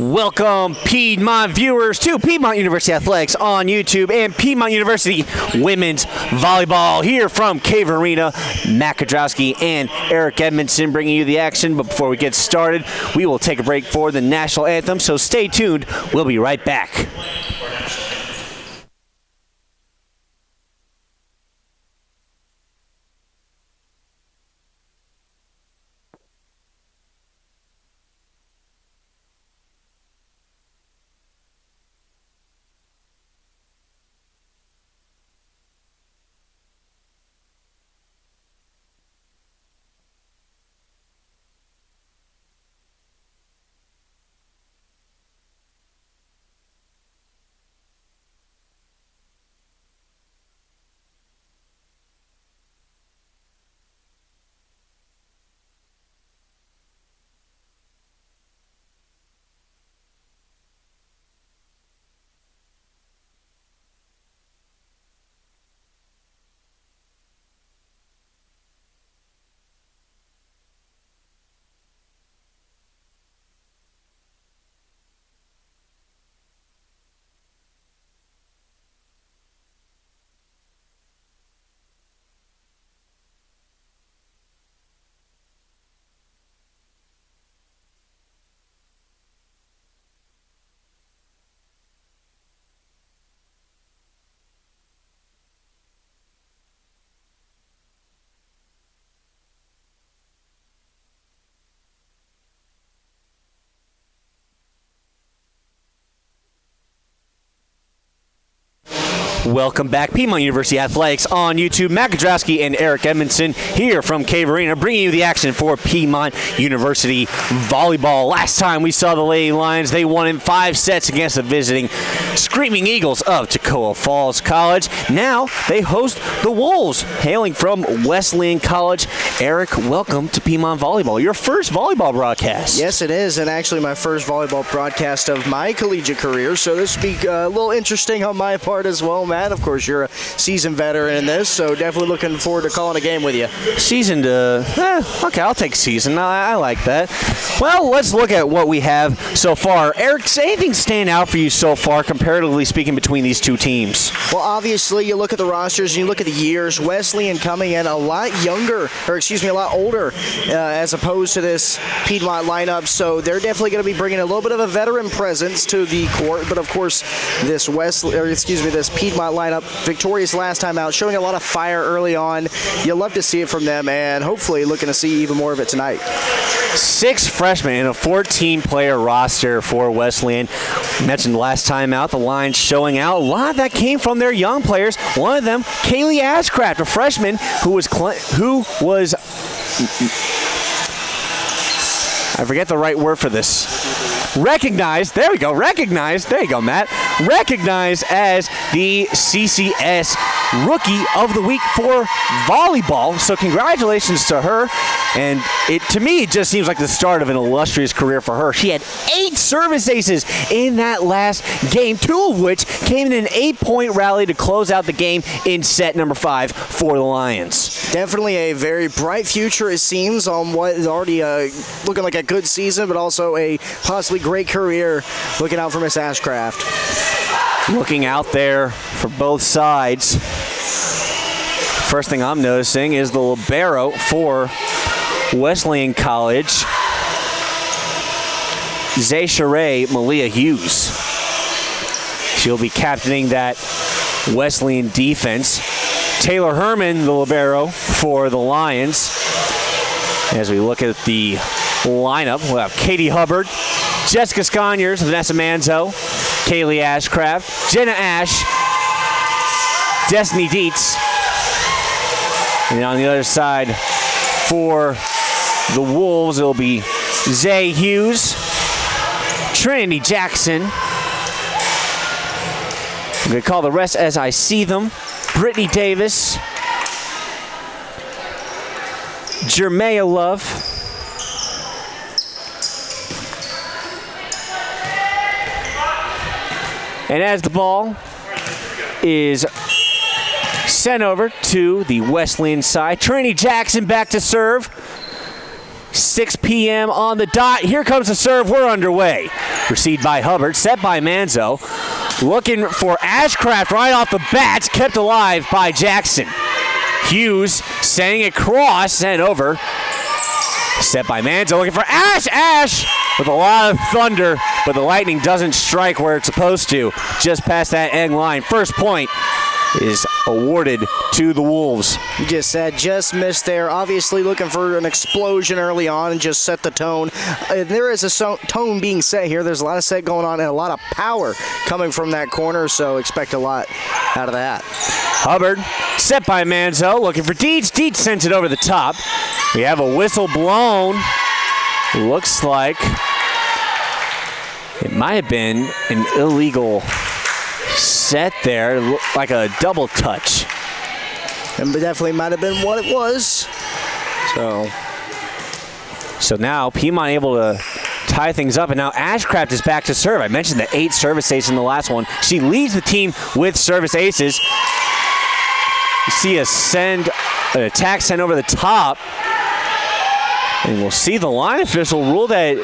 Welcome, Piedmont viewers, to Piedmont University Athletics on YouTube and Piedmont University Women's Volleyball here from Cave Arena. Matt Kudrowski and Eric Edmondson bringing you the action. But before we get started, we will take a break for the national anthem, so stay tuned. We'll be right back. Welcome back, Piedmont University Athletics on YouTube. Matt Kudrowski and Eric Edmondson here from Cave Arena, bringing you the action for Piedmont University Volleyball. Last time we saw the Lady Lions, they won in 5 sets against the visiting Screaming Eagles of Toccoa Falls College. Now they host the Wolves, hailing from Wesleyan College. Eric, welcome to Piedmont Volleyball, your first volleyball broadcast. Yes, it is, and actually my first volleyball broadcast of my collegiate career, so this will be a little interesting on my part as well, Matt. Of course, you're a seasoned veteran in this, so definitely looking forward to calling a game with you. Seasoned, okay, I'll take seasoned. I like that. Well, let's look at what we have so far. Eric, does anything stand out for you so far, comparatively speaking, between these two teams? Well, obviously, you look at the rosters and you look at the years. Wesleyan coming in a lot older as opposed to this Piedmont lineup, so they're definitely going to be bringing a little bit of a veteran presence to the court. But of course, this Piedmont lineup, victorious last time out, showing a lot of fire early on. You'll love to see it from them, and hopefully looking to see even more of it tonight. 6 freshmen in a 14-player roster for Wesleyan. Mentioned last time out, the Lions showing out. A lot of that came from their young players. One of them, Kaylee Ashcraft, a freshman who was I forget the right word for this. Recognized, there we go, recognized, there you go, Matt. Recognized as the CCS Rookie of the Week for volleyball. So congratulations to her. And to me, it just seems like the start of an illustrious career for her. She had 8 service aces in that last game, 2 of which came in an 8-point rally to close out the game in set number 5 for the Lions. Definitely a very bright future, it seems, on what is already looking like a good season, but also a possibly great career looking out for Miss Ashcraft. Looking out there for both sides. First thing I'm noticing is the libero for Wesleyan College, Zaysharay Malia Hughes. She'll be captaining that Wesleyan defense. Taylor Herman, the libero for the Lions. As we look at the lineup, we'll have Katie Hubbard, Jessica Sconyers, Vanessa Manzo, Kaylee Ashcraft, Jenna Ash, Destiny Dietz. And on the other side for the Wolves, it'll be Zay Hughes, Trinity Jackson. I'm going to call the rest as I see them. Brittany Davis, Jermea Love, and as the ball is sent over to the Wesleyan side, Trinity Jackson back to serve. 6 p.m. on the dot. Here comes the serve. We're underway. Received by Hubbard. Set by Manzo. Looking for Ashcraft right off the bat. Kept alive by Jackson. Hughes sending it cross. Sent over. Set by Manzo. Looking for Ash. Ash with a lot of thunder, but the Lightning doesn't strike where it's supposed to. Just past that end line. First point is awarded to the Wolves. You just said just missed there. Obviously looking for an explosion early on and just set the tone. There is a tone being set here. There's a lot of set going on and a lot of power coming from that corner, so expect a lot out of that. Hubbard set by Manzo, looking for Dietz. Dietz sends it over the top. We have a whistle blown. Looks like it might have been an illegal set there, like a double touch. And definitely might have been what it was. So now Piedmont able to tie things up, and now Ashcraft is back to serve. I mentioned the 8 service aces in the last one. She leads the team with service aces. You see an attack sent over the top. And we'll see the line official rule that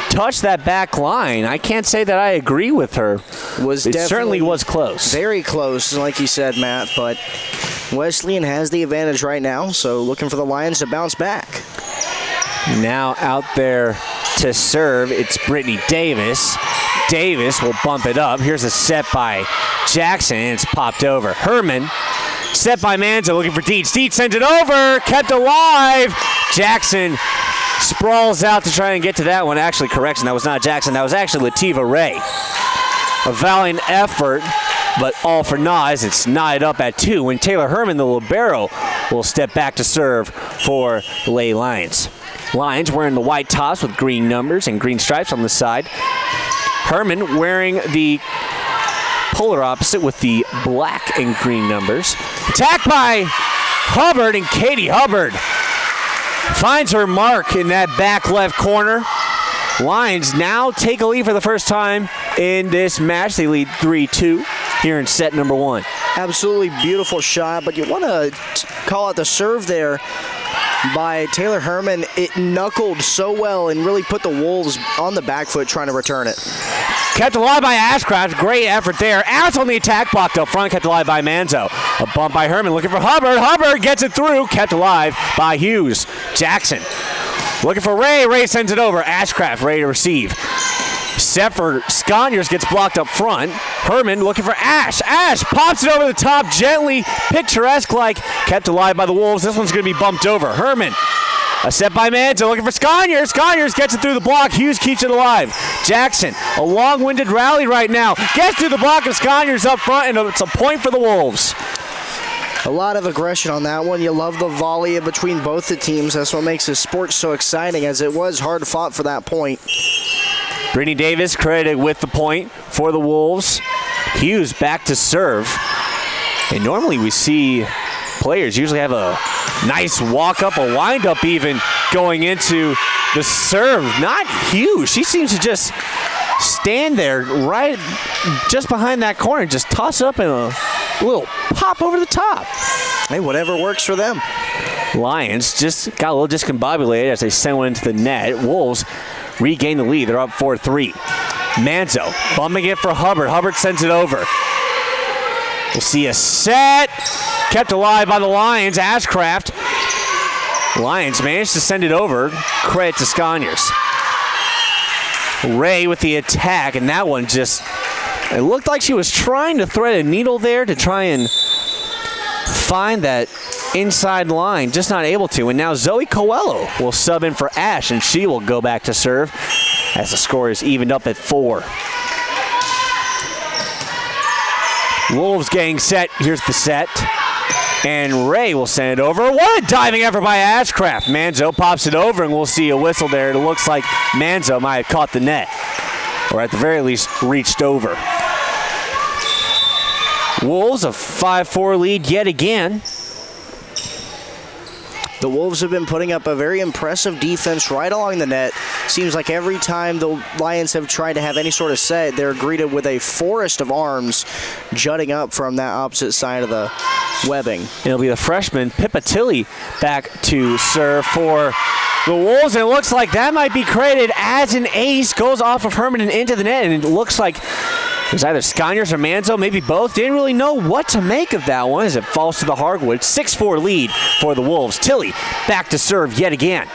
touched that back line. I can't say that I agree with her. It certainly was close. Very close, like you said, Matt, but Wesleyan has the advantage right now, so looking for the Lions to bounce back. Now out there to serve, it's Brittany Davis. Davis will bump it up. Here's a set by Jackson, and it's popped over. Herman, set by Manzo, looking for Dietz. Dietz sends it over, kept alive. Jackson sprawls out to try and get to that one. Actually, correction, that was not Jackson. That was actually Lativa Ray. A valiant effort, but all for naught as it's knotted up at 2 when Taylor Herman, the libero, will step back to serve for the Lady Lions. Lions wearing the white tops with green numbers and green stripes on the side. Herman wearing the polar opposite with the black and green numbers. Attacked by Hubbard, and Katie Hubbard finds her mark in that back left corner. Lions now take a lead for the first time in this match. They lead 3-2 here in set number 1. Absolutely beautiful shot, but you want to call out the serve there by Taylor Herman. It knuckled so well and really put the Wolves on the back foot trying to return it. Kept alive by Ashcraft. Great effort there. Ash on the attack, blocked up front. Kept alive by Manzo. A bump by Herman looking for Hubbard. Hubbard gets it through. Kept alive by Hughes. Jackson looking for Ray. Ray sends it over. Ashcraft ready to receive. Set for Sconyers, gets blocked up front. Herman looking for Ash. Ash pops it over the top gently, picturesque-like. Kept alive by the Wolves. This one's going to be bumped over. Herman. A set by Manzo looking for Sconyers. Sconyers gets it through the block. Hughes keeps it alive. Jackson, a long-winded rally right now. Gets through the block of Sconyers up front, and it's a point for the Wolves. A lot of aggression on that one. You love the volley in between both the teams. That's what makes this sport so exciting, as it was hard fought for that point. Brittany Davis credited with the point for the Wolves. Hughes back to serve. And normally we see players usually have a nice walk-up, a wind-up even, going into the serve. Not Hughes. She seems to just stand there right just behind that corner, just toss up and a little pop over the top. Hey, whatever works for them. Lions just got a little discombobulated as they sent one into the net. Wolves regain the lead. They're up 4-3. Manzo bumping it for Hubbard. Hubbard sends it over. We'll see a set. Kept alive by the Lions. Ashcraft. Lions managed to send it over. Credit to Sconyers. Ray with the attack, and that one just, it looked like she was trying to thread a needle there to try and find that inside line, just not able to. And now Zoe Coelho will sub in for Ash, and she will go back to serve as the score is evened up at 4. Wolves getting set. Here's the set. And Ray will send it over. What a diving effort by Ashcraft. Manzo pops it over, and we'll see a whistle there. It looks like Manzo might have caught the net, or at the very least reached over. Wolves a 5-4 lead yet again. The Wolves have been putting up a very impressive defense right along the net. Seems like every time the Lions have tried to have any sort of set, they're greeted with a forest of arms jutting up from that opposite side of the webbing. It'll be the freshman Pippa Tilley back to serve for the Wolves, and it looks like that might be credited as an ace. Goes off of Herman and into the net, and it looks like it was either Scaniers or Manzo, maybe both. Didn't really know what to make of that one as it falls to the hardwood. 6-4 lead for the Wolves. Tilly back to serve yet again.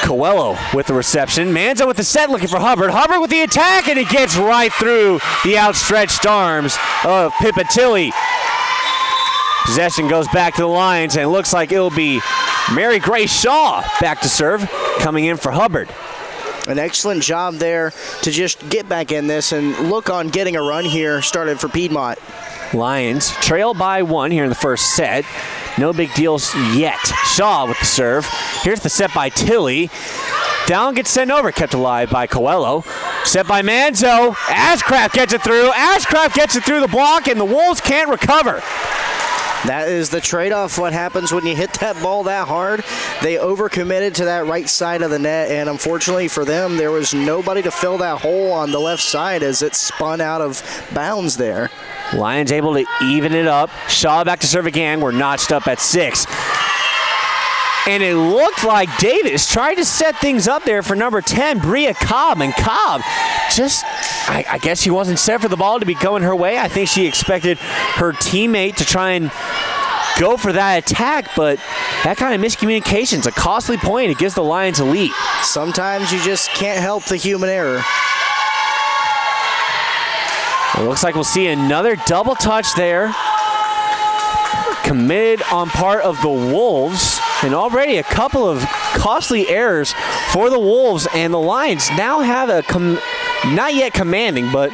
Coelho with the reception. Manzo with the set, looking for Hubbard. Hubbard with the attack, and it gets right through the outstretched arms of Pippa Tilly. Possession goes back to the Lions, and it looks like it'll be Mary Grace Shaw back to serve, coming in for Hubbard. An excellent job there to just get back in this and look on getting a run here started for Piedmont. Lions trail by 1 here in the first set. No big deals yet. Shaw with the serve. Here's the set by Tilly. Down gets sent over, kept alive by Coelho. Set by Manzo. Ashcraft gets it through. Ashcraft gets it through the block, and the Wolves can't recover. That is the trade-off, what happens when you hit that ball that hard. They overcommitted to that right side of the net, and unfortunately for them, there was nobody to fill that hole on the left side as it spun out of bounds there. Lions able to even it up. Shaw back to serve again. We're notched up at 6. And it looked like Davis tried to set things up there for number 10, Bria Cobb. And Cobb just, I guess she wasn't set for the ball to be going her way. I think she expected her teammate to try and go for that attack, but that kind of miscommunication is a costly point. It gives the Lions a lead. Sometimes you just can't help the human error. It looks like we'll see another double touch there. Committed on part of the Wolves. And already a couple of costly errors for the Wolves, and the Lions now have a not yet commanding, but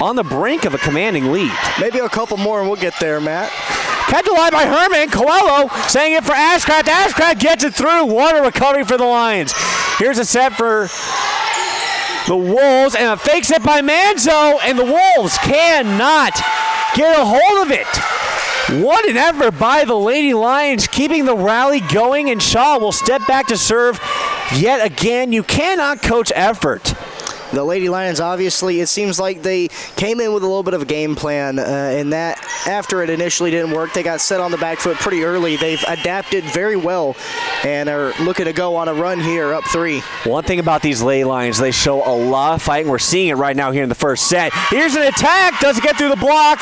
on the brink of a commanding lead. Maybe a couple more and we'll get there, Matt. Kept alive by Herman. Coelho saying it for Ashcraft. Ashcraft gets it through. What a recovery for the Lions. Here's a set for the Wolves, and a fake set by Manzo, and the Wolves cannot get a hold of it. What an effort by the Lady Lions, keeping the rally going, and Shaw will step back to serve yet again. You cannot coach effort. The Lady Lions, obviously, it seems like they came in with a little bit of a game plan, and that after it initially didn't work, they got set on the back foot pretty early. They've adapted very well and are looking to go on a run here, up 3. One thing about these Lady Lions, they show a lot of fight, and we're seeing it right now here in the first set. Here's an attack. Does it get through the block?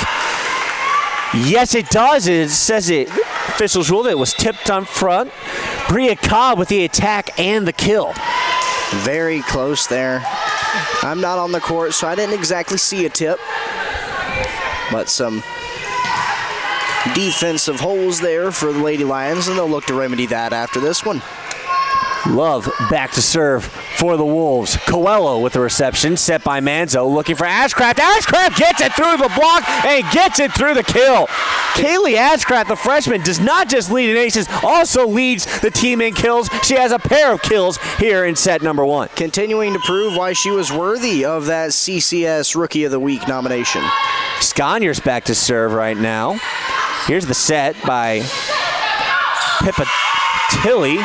Yes, it does. It says it. Officials ruled it was tipped on front. Bria Cobb with the attack and the kill. Very close there. I'm not on the court, so I didn't exactly see a tip. But some defensive holes there for the Lady Lions, and they'll look to remedy that after this one. Love back to serve for the Wolves. Coelho with the reception, set by Manzo, looking for Ashcraft. Ashcraft gets it through the block and gets it through the kill. Kaylee Ashcraft, the freshman, does not just lead in aces, also leads the team in kills. She has a pair of kills here in set number 1. Continuing to prove why she was worthy of that CCS Rookie of the Week nomination. Scaniers back to serve right now. Here's the set by Pippa Tilly.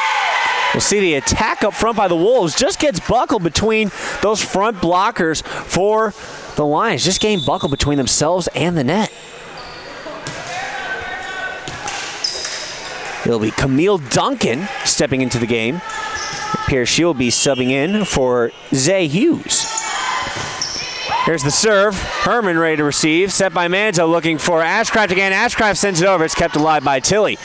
We'll see the attack up front by the Wolves. Just gets buckled between those front blockers for the Lions. Just getting buckled between themselves and the net. It'll be Camille Duncan stepping into the game. It appears she'll be subbing in for Zay Hughes. Here's the serve. Herman ready to receive. Set by Manzo, looking for Ashcraft again. Ashcraft sends it over. It's kept alive by Tilly.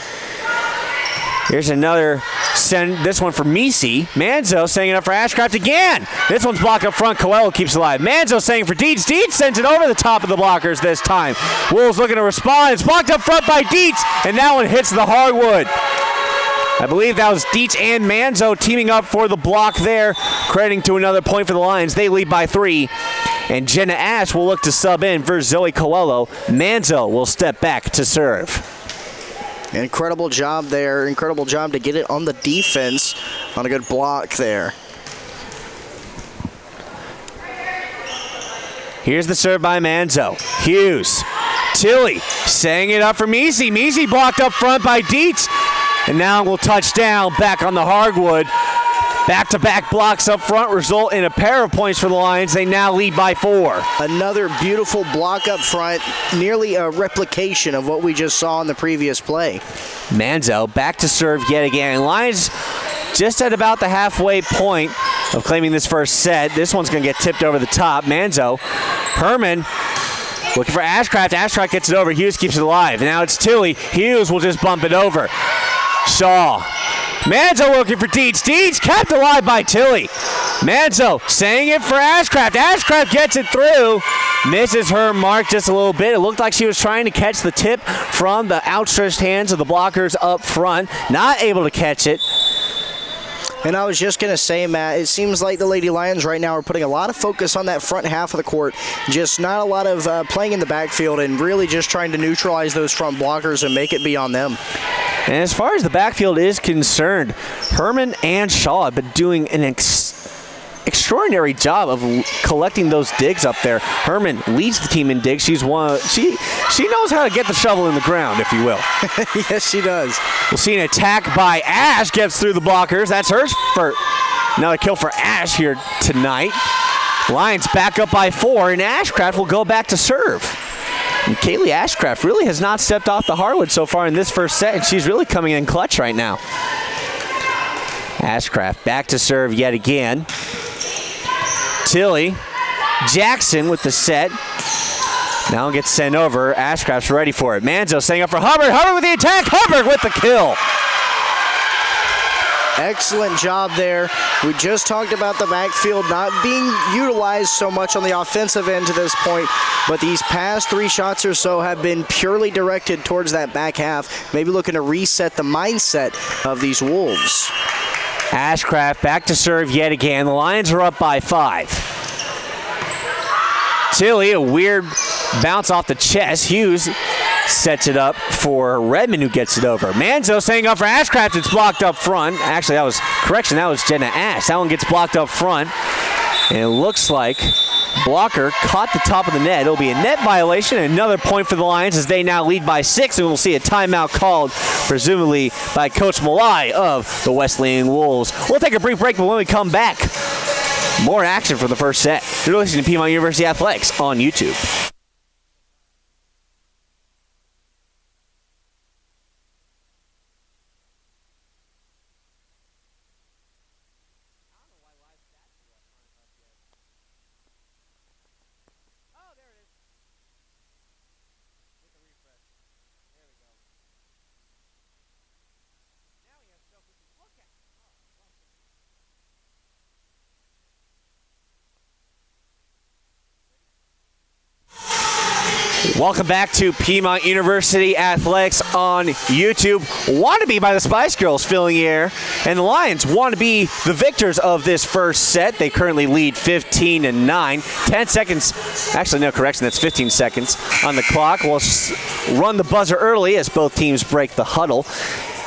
Here's another send, this one for Misi. Manzo sending it up for Ashcraft again. This one's blocked up front. Coelho keeps it alive. Manzo saying for Dietz. Dietz sends it over the top of the blockers this time. Wolves looking to respond. It's blocked up front by Dietz, and that one hits the hardwood. I believe that was Dietz and Manzo teaming up for the block there, crediting to another point for the Lions. They lead by 3, and Jenna Ash will look to sub in for Zoe Coelho. Manzo will step back to serve. Incredible job there. Incredible job to get it on the defense on a good block there. Here's the serve by Manzo. Hughes. Tilly setting it up for Misi. Misi blocked up front by Dietz. And now we'll touch down back on the hardwood. Back-to-back blocks up front result in a pair of points for the Lions. They now lead by 4. Another beautiful block up front, nearly a replication of what we just saw in the previous play. Manzo back to serve yet again. Lions just at about the halfway point of claiming this first set. This one's going to get tipped over the top. Manzo, Herman looking for Ashcraft. Ashcraft gets it over. Hughes keeps it alive. Now it's Tilly. Hughes will just bump it over. Shaw. Manzo looking for Deeds. Deeds kept alive by Tilly. Manzo saying it for Ashcraft. Ashcraft gets it through. Misses her mark just a little bit. It looked like she was trying to catch the tip from the outstretched hands of the blockers up front. Not able to catch it. And I was just going to say, Matt, it seems like the Lady Lions right now are putting a lot of focus on that front half of the court. Just not a lot of playing in the backfield and really just trying to neutralize those front blockers and make it be on them. And as far as the backfield is concerned, Herman and Shaw have been doing an extraordinary job of collecting those digs up there. Herman leads the team in digs. She knows how to get the shovel in the ground, if you will. Yes, she does. We'll see an attack by Ash. Gets through the blockers. That's hers for another kill for Ash here tonight. Lions back up by 4, and Ashcraft will go back to serve. And Kaylee Ashcraft really has not stepped off the hardwood so far in this first set, and she's really coming in clutch right now. Ashcraft back to serve yet again. Tilly Jackson with the set. Now gets sent over. Ashcraft's ready for it. Manzo setting up for Hubbard. Hubbard with the attack. Hubbard with the kill. Excellent job there. We just talked about the backfield not being utilized so much on the offensive end to this point, but these past 3 shots or so have been purely directed towards that back half, maybe looking to reset the mindset of these Wolves. Ashcraft back to serve yet again. The Lions are up by 5. Tilly, a weird bounce off the chest. Hughes sets it up for Redmond, who gets it over. Manzo setting up for Ashcraft. It's blocked up front. Actually, that was Jenna Ash. That one gets blocked up front. And it looks like blocker caught the top of the net. It'll be a net violation and another point for the Lions as they now lead by 6. And we'll see a timeout called, presumably by Coach Malai of the Wesleyan Wolves. We'll take a brief break, but when we come back, more action for the first set. You're listening to Piedmont University Athletics on YouTube. Welcome back to Piedmont University Athletics on YouTube. Wannabe by the Spice Girls filling the air. And the Lions want to be the victors of this first set. They currently lead 15-9. 10 seconds, actually no correction, that's 15 seconds on the clock. We'll run the buzzer early as both teams break the huddle.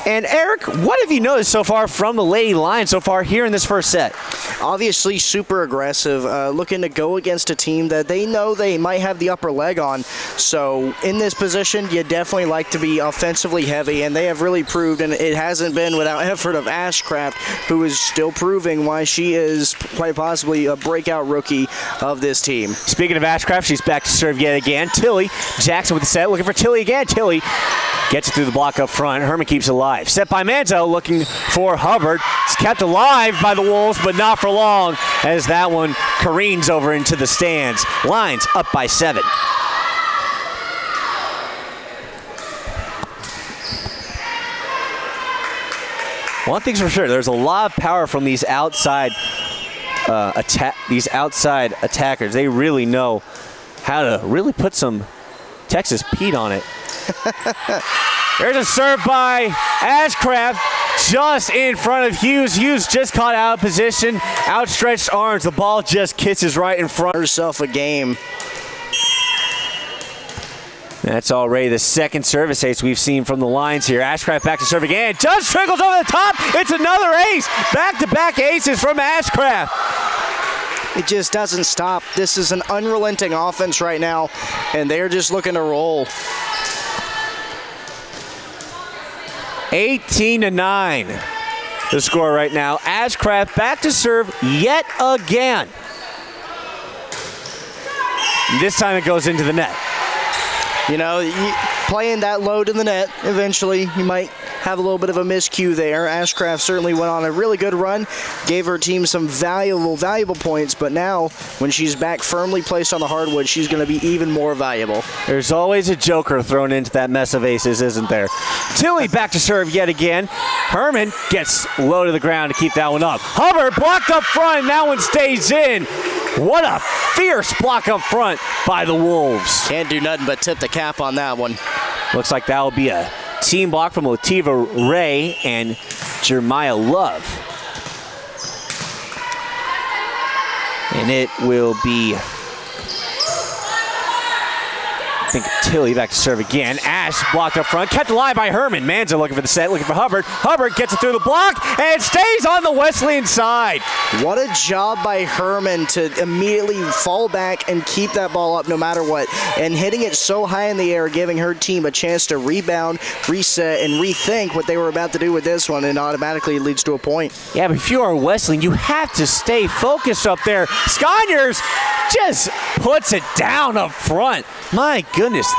And Eric, what have you noticed so far from the Lady Lions so far here in this first set? Obviously super aggressive, looking to go against a team that they know they might have the upper leg on. So in this position, you definitely like to be offensively heavy, and they have really proved, and it hasn't been without effort of Ashcraft, who is still proving why she is quite possibly a breakout rookie of this team. Speaking of Ashcraft, she's back to serve yet again. Tilly Jackson with the set, looking for Tilly again. Tilly gets it through the block up front. Herman keeps it alive. Set by Manzo, looking for Hubbard. It's kept alive by the Wolves, but not for long, as that one careens over into the stands. Lions up by 7. One thing's for sure, there's a lot of power from these outside attackers. They really know how to really put some Texas Pete on it. There's a serve by Ashcraft just in front of Hughes. Hughes just caught out of position. Outstretched arms. The ball just kisses right in front. Herself a game. That's already the second service ace we've seen from the Lions here. Ashcraft back to serve again. Just trickles over the top. It's another ace. Back-to-back aces from Ashcraft. It just doesn't stop. This is an unrelenting offense right now, and they're just looking to roll. 18-9, the score right now. Ashcraft back to serve yet again. This time it goes into the net. You know, playing that low to the net, eventually you might have a little bit of a miscue there. Ashcraft certainly went on a really good run, gave her team some valuable points, but now when she's back firmly placed on the hardwood, she's going to be even more valuable. There's always a joker thrown into that mess of aces, isn't there? Tilly back to serve yet again. Herman gets low to the ground to keep that one up. Hubbard blocked up front, and that one stays in. What a fierce block up front by the Wolves. Can't do nothing but tip the cap on that one. Looks like that will be a team block from Lativa Ray and Jeremiah Love. And it will be, I think, Tilly back to serve again. Ash blocked up front, kept alive by Herman. Manzo looking for the set, looking for Hubbard. Hubbard gets it through the block and stays on the Wesleyan side. What a job by Herman to immediately fall back and keep that ball up no matter what. And hitting it so high in the air, giving her team a chance to rebound, reset, and rethink what they were about to do with this one, and automatically it leads to a point. Yeah, but if you are Wesleyan, you have to stay focused up there. Sconyers just puts it down up front. My goodness.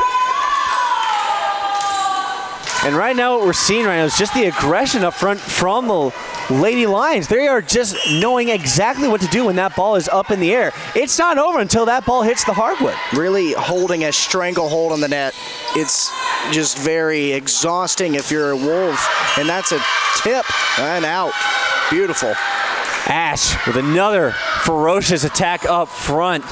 And right now what we're seeing right now is just the aggression up front from the Lady Lions. They are just knowing exactly what to do when that ball is up in the air. It's not over until that ball hits the hardwood. Really holding a stranglehold on the net. It's just very exhausting if you're a Wolf. And that's a tip and out. Beautiful. Ash with another ferocious attack up front.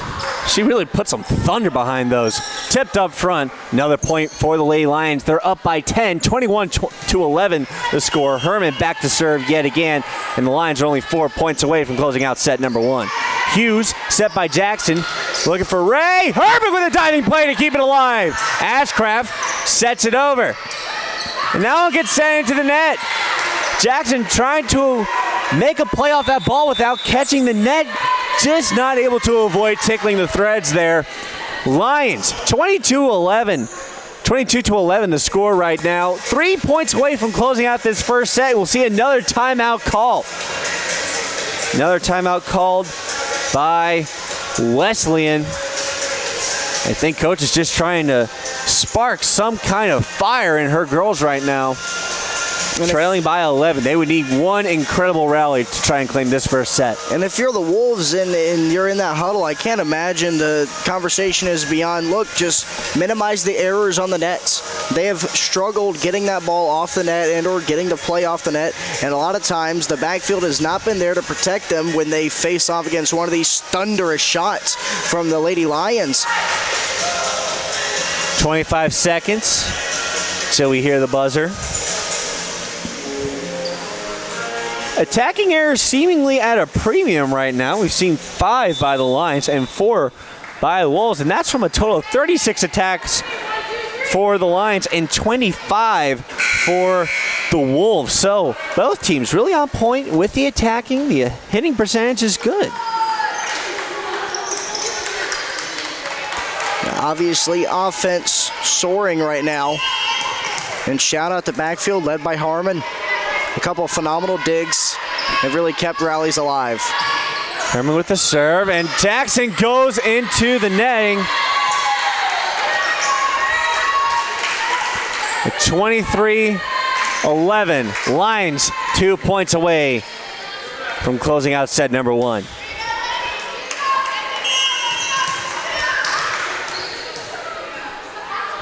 She really put some thunder behind those. Tipped up front. Another point for the Lady Lions. They're up by 10, 21-11 the score. Herman back to serve yet again, and the Lions are only 4 points away from closing out set number one. Hughes set by Jackson. Looking for Ray. Herman with a diving play to keep it alive. Ashcraft sets it over. And now it gets sent into the net. Jackson trying to make a play off that ball without catching the net. Just not able to avoid tickling the threads there. Lions, 22-11. 22-11 the score right now. 3 points away from closing out this first set. We'll see another timeout call. Another timeout called by Wesleyan. I think coach is just trying to spark some kind of fire in her girls right now. Trailing by 11. They would need one incredible rally to try and claim this first set. And if you're the Wolves and you're in that huddle, I can't imagine the conversation is beyond, look, just minimize the errors on the nets. They have struggled getting that ball off the net and or getting the play off the net. And a lot of times the backfield has not been there to protect them when they face off against one of these thunderous shots from the Lady Lions. 25 seconds till we hear the buzzer. Attacking errors seemingly at a premium right now. We've seen 5 by the Lions and 4 by the Wolves, and that's from a total of 36 attacks for the Lions and 25 for the Wolves. So both teams really on point with the attacking. The hitting percentage is good. Obviously, offense soaring right now. And shout out the backfield led by Harmon. A couple of phenomenal digs have really kept rallies alive. Herman with the serve, and Jackson goes into the netting. 23-11. Lions 2 points away from closing out set number one.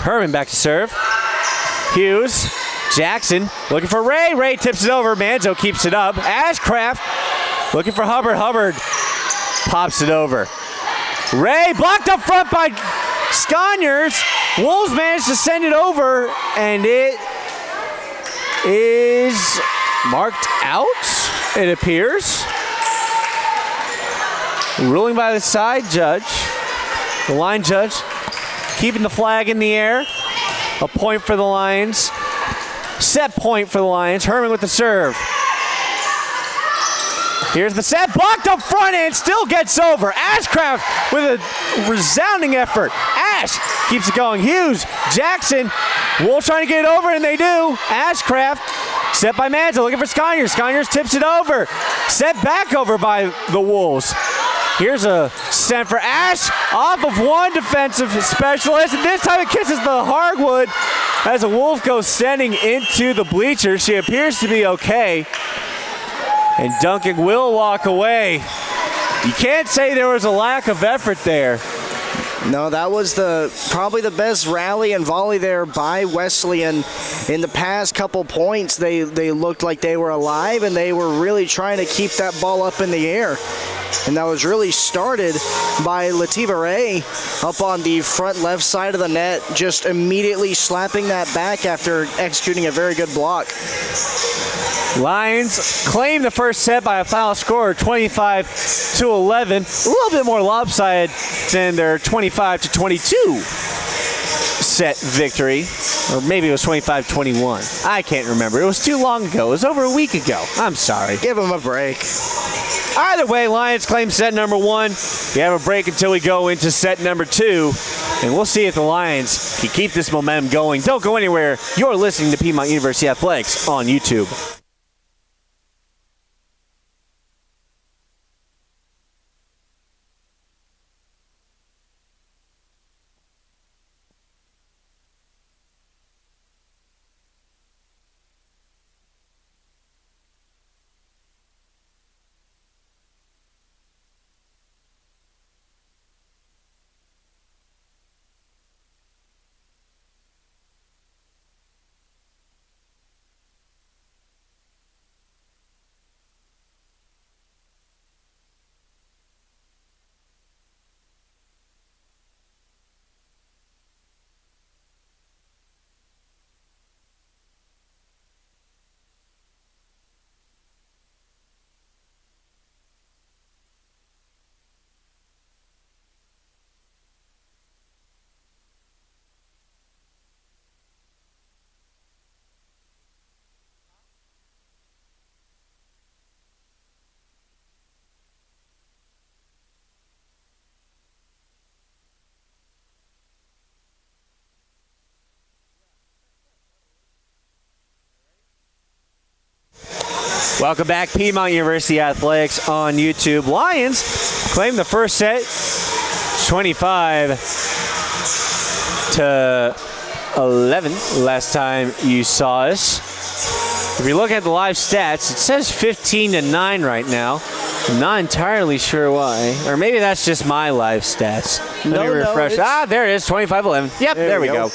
Herman back to serve. Hughes. Jackson looking for Ray. Ray tips it over. Manzo keeps it up. Ashcraft looking for Hubbard. Hubbard pops it over. Ray blocked up front by Sconyers. Wolves managed to send it over, and it is marked out, it appears. Ruling by the side judge. The line judge keeping the flag in the air. A point for the Lions. Set point for the Lions. Herman with the serve. Here's the set. Blocked up front and still gets over. Ashcraft with a resounding effort. Ash keeps it going. Hughes, Jackson. Wolves trying to get it over, and they do. Ashcraft set by Manzo looking for Sconyers. Sconyers tips it over. Set back over by the Wolves. Here's a send for Ash off of one defensive specialist, and this time it kisses the hardwood. As a Wolf goes standing into the bleachers, she appears to be okay. And Duncan will walk away. You can't say there was a lack of effort there. No, that was probably the best rally and volley there by Wesleyan. In the past couple points, they looked like they were alive, and they were really trying to keep that ball up in the air. And that was really started by Lativa Ray up on the front left side of the net, just immediately slapping that back after executing a very good block. Lions claim the first set by a final score of 25-11. A little bit more lopsided than their 25-22 set victory. Or maybe it was 25-21. I can't remember. It was too long ago. It was over a week ago. I'm sorry. Give them a break. Either way, Lions claim set number 1. We have a break until we go into set number 2. And we'll see if the Lions can keep this momentum going. Don't go anywhere. You're listening to Piedmont University Athletics on YouTube. Welcome back, Piedmont University Athletics on YouTube. Lions claim the first set, 25-11. Last time you saw us. If you look at the live stats, it says 15-9 right now. I'm not entirely sure why. Or maybe that's just my live stats. Let me refresh. There it is, 25-11. Yep, there we go.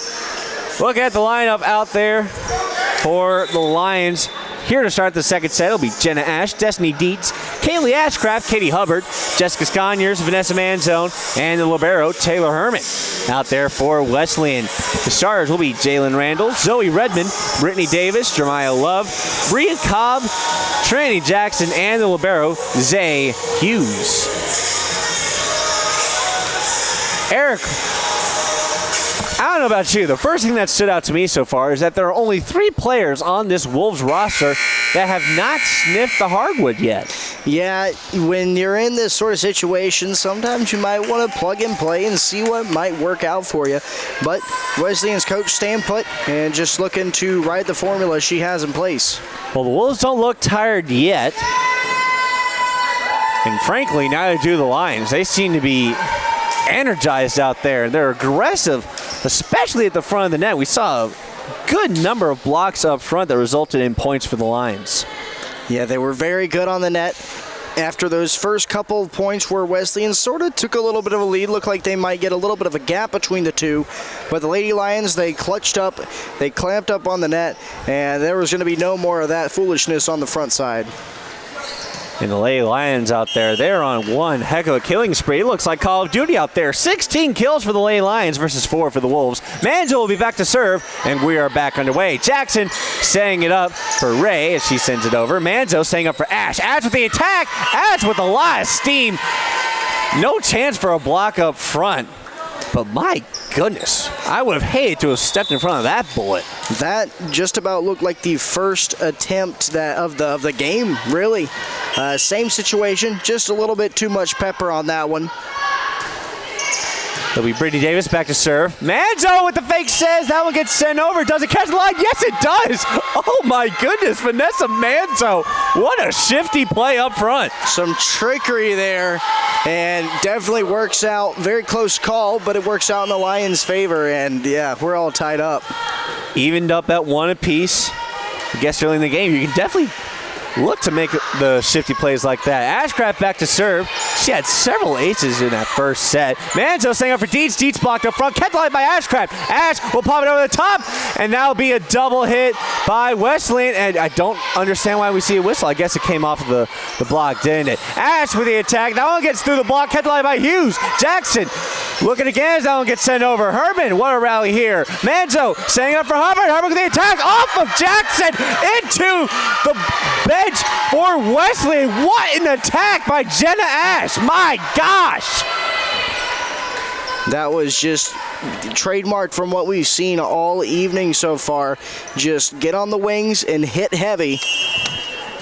Look at the lineup out there for the Lions. Here to start the second set will be Jenna Ash, Destiny Dietz, Kaylee Ashcraft, Katie Hubbard, Jessica Sconyers, Vanessa Manzone, and the libero, Taylor Herman. Out there for Wesleyan. The starters will be Jalen Randall, Zoe Redmond, Brittany Davis, Jeremiah Love, Bria Cobb, Trinity Jackson, and the libero, Zay Hughes. Eric, I don't know about you. The first thing that stood out to me so far is that there are only 3 players on this Wolves roster that have not sniffed the hardwood yet. Yeah, when you're in this sort of situation, sometimes you might want to plug and play and see what might work out for you. But Wesleyan's coach staying put and just looking to ride the formula she has in place. Well, the Wolves don't look tired yet. And frankly, neither do the Lions. They seem to be energized out there. They're aggressive, especially at the front of the net. We saw a good number of blocks up front that resulted in points for the Lions. Yeah, they were very good on the net. After those first couple of points where Wesleyan sort of took a little bit of a lead, looked like they might get a little bit of a gap between the two. But the Lady Lions, they clutched up, they clamped up on the net, and there was going to be no more of that foolishness on the front side. And the Lady Lions out there, they're on one heck of a killing spree. It looks like Call of Duty out there. 16 kills for the Lady Lions versus 4 for the Wolves. Manzo will be back to serve, and we are back underway. Jackson setting it up for Ray as she sends it over. Manzo setting up for Ash. Ash with the attack. Ash with a lot of steam. No chance for a block up front. But my goodness, I would have hated to have stepped in front of that bullet. That just about looked like the first attempt of the game, really. Same situation, just a little bit too much pepper on that one. It'll be Brittany Davis back to serve. Manzo with the fake says that one gets sent over. Does it catch the line? Yes, it does. Oh, my goodness. Vanessa Manzo. What a shifty play up front. Some trickery there, and definitely works out. Very close call, but it works out in the Lions' favor, and, yeah, we're all tied up. Evened up at 1 apiece. I guess early in the game, you can definitely look to make the shifty plays like that. Ashcraft back to serve. She had several aces in that first set. Manzo staying up for Dietz. Dietz blocked up front. Kept the line by Ashcraft. Ash will pop it over the top, and that'll be a double hit by Wesleyan. And I don't understand why we see a whistle. I guess it came off of the block, didn't it? Ash with the attack. That one gets through the block. Kept the line by Hughes. Jackson looking again as that one gets sent over. Herman, what a rally here. Manzo staying up for Hubbard. Hubbard with the attack off of Jackson into the bench for Wesleyan. What an attack by Jenna Ash. My gosh. That was just trademarked from what we've seen all evening so far. Just get on the wings and hit heavy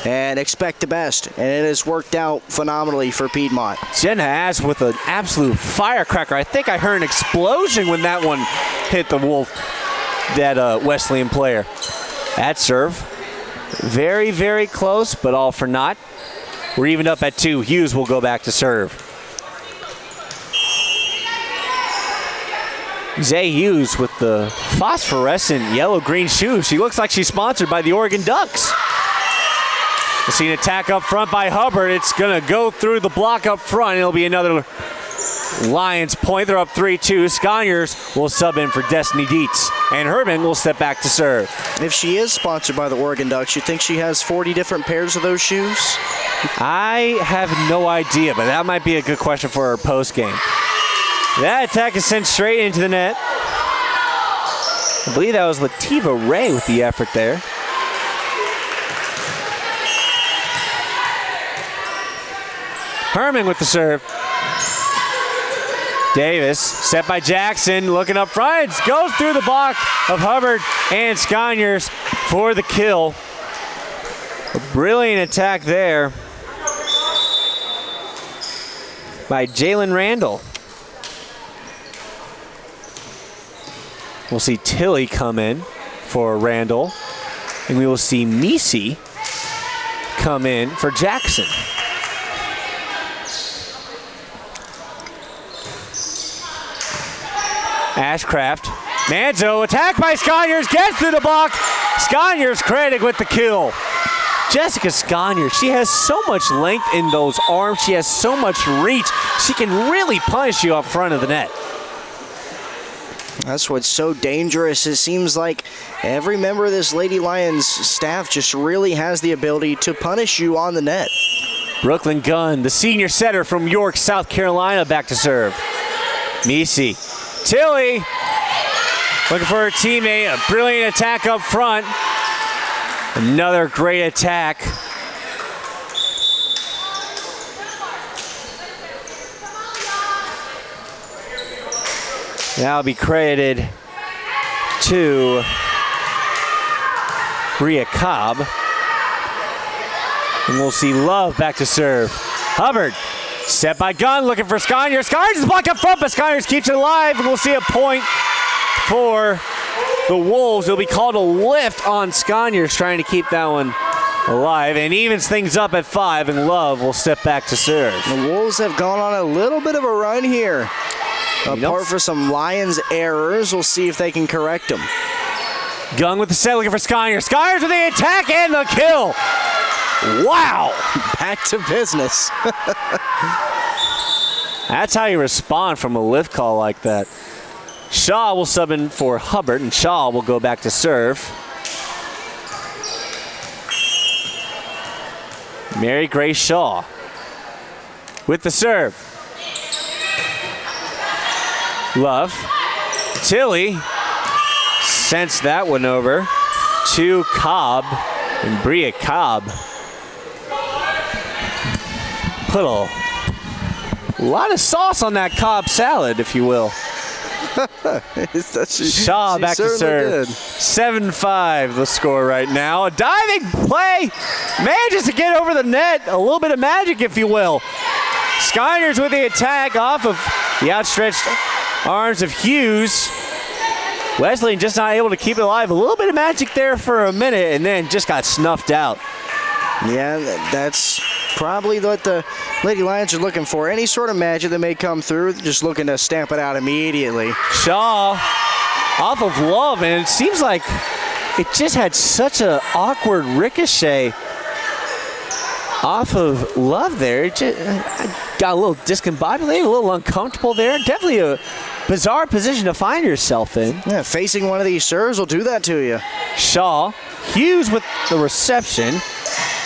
and expect the best. And it has worked out phenomenally for Piedmont. Jenna Ash with an absolute firecracker. I think I heard an explosion when that one hit the Wolf, that Wesleyan player. At serve. Very, very close, but all for naught. We're evened up at 2. Hughes will go back to serve. Zay Hughes with the phosphorescent yellow-green shoes. She looks like she's sponsored by the Oregon Ducks. We'll see an attack up front by Hubbard. It's going to go through the block up front. It'll be another Lions point. They're up 3-2. Sconyers will sub in for Destiny Dietz. And Herman will step back to serve. If she is sponsored by the Oregon Ducks, you think she has 40 different pairs of those shoes? I have no idea, but that might be a good question for our post game. That attack is sent straight into the net. I believe that was Lativa Ray with the effort there. Herman with the serve. Davis, set by Jackson, looking up front, goes through the block of Hubbard and Sconyers for the kill. A brilliant attack there by Jalen Randall. We'll see Tilly come in for Randall, and we will see Misi come in for Jackson. Ashcraft, Manzo, attacked by Sconyers, gets through the block. Sconyers credited with the kill. Jessica Sconyers, she has so much length in those arms. She has so much reach. She can really punish you up front of the net. That's what's so dangerous. It seems like every member of this Lady Lions staff just really has the ability to punish you on the net. Brooklyn Gunn, the senior setter from York, South Carolina, back to serve. Misi. Tilly looking for her teammate. A brilliant attack up front. Another great attack. That'll be credited to Bria Cobb. And we'll see Love back to serve. Hubbard. Set by Gunn, looking for Sconyers. Sconyers is blocked up front, but Sconyers keeps it alive. And we'll see a point for the Wolves. It'll be called a lift on Sconyers, trying to keep that one alive. And evens things up at 5, and Love will step back to serve. The Wolves have gone on a little bit of a run here. Apart from some Lions errors, we'll see if they can correct them. Gunn with the set, looking for Sconyers. Sconyers with the attack and the kill. Wow. Back to business. That's how you respond from a lift call like that. Shaw will sub in for Hubbard, and Shaw will go back to serve. Mary Grace Shaw with the serve. Love. Tilly sends that one over to Cobb, and Bria Cobb put a lot of sauce on that Cobb salad, if you will. Shaw back to serve. 7-5 the score right now. A diving play. Manages to get over the net. A little bit of magic, if you will. Sconyers with the attack off of the outstretched arms of Hughes. Wesleyan just not able to keep it alive. A little bit of magic there for a minute and then just got snuffed out. Yeah, that's probably what the Lady Lions are looking for. Any sort of magic that may come through, just looking to stamp it out immediately. Shaw off of Love, and it seems like it just had such an awkward ricochet off of Love there. It just got a little discombobulated, a little uncomfortable there. Definitely a bizarre position to find yourself in. Yeah, facing one of these serves will do that to you. Shaw, Hughes with the reception,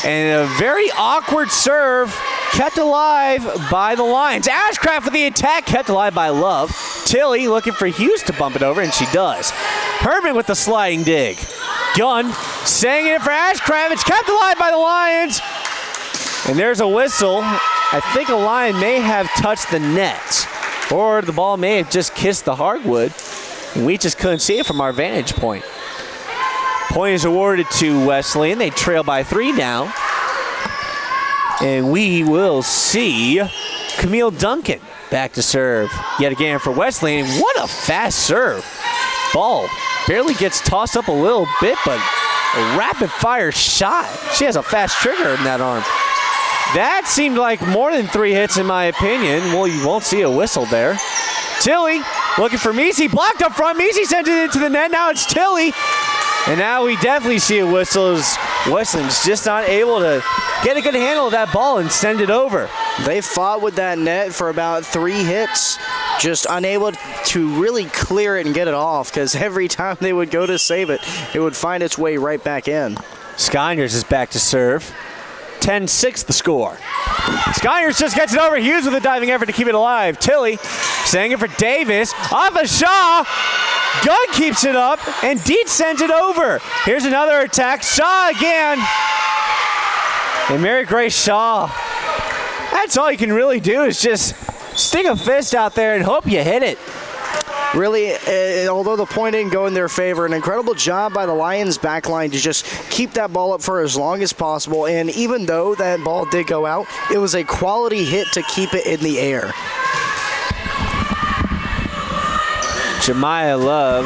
and a very awkward serve kept alive by the Lions. Ashcraft with the attack, kept alive by Love. Tilly looking for Hughes to bump it over, and she does. Herman with the sliding dig. Gunn saying it for Ashcraft. It's kept alive by the Lions. And there's a whistle. I think a Lion may have touched the net, or the ball may have just kissed the hardwood. We just couldn't see it from our vantage point. Point is awarded to Wesleyan. They trail by 3 now. And we will see Camille Duncan back to serve yet again for Wesleyan. What a fast serve. Ball barely gets tossed up a little bit, but a rapid fire shot. She has a fast trigger in that arm. That seemed like more than 3 hits in my opinion. Well, you won't see a whistle there. Tilly looking for Meesey, blocked up front. Meesey sent it into the net. Now it's Tilly. And now we definitely see a whistle as Wesleyan's just not able to get a good handle of that ball and send it over. They fought with that net for about 3 hits, just unable to really clear it and get it off, because every time they would go to save it, it would find its way right back in. Skyers is back to serve. 10-6 the score. Skyers just gets it over. Hughes with a diving effort to keep it alive. Tilly saying it for Davis. Off of Shaw. Gunn keeps it up, and Dietz sends it over. Here's another attack. Shaw again. And Mary Grace Shaw. That's all you can really do is just stick a fist out there and hope you hit it. Really, although the point didn't go in their favor, an incredible job by the Lions backline to just keep that ball up for as long as possible. And even though that ball did go out, it was a quality hit to keep it in the air. Jemiah Love.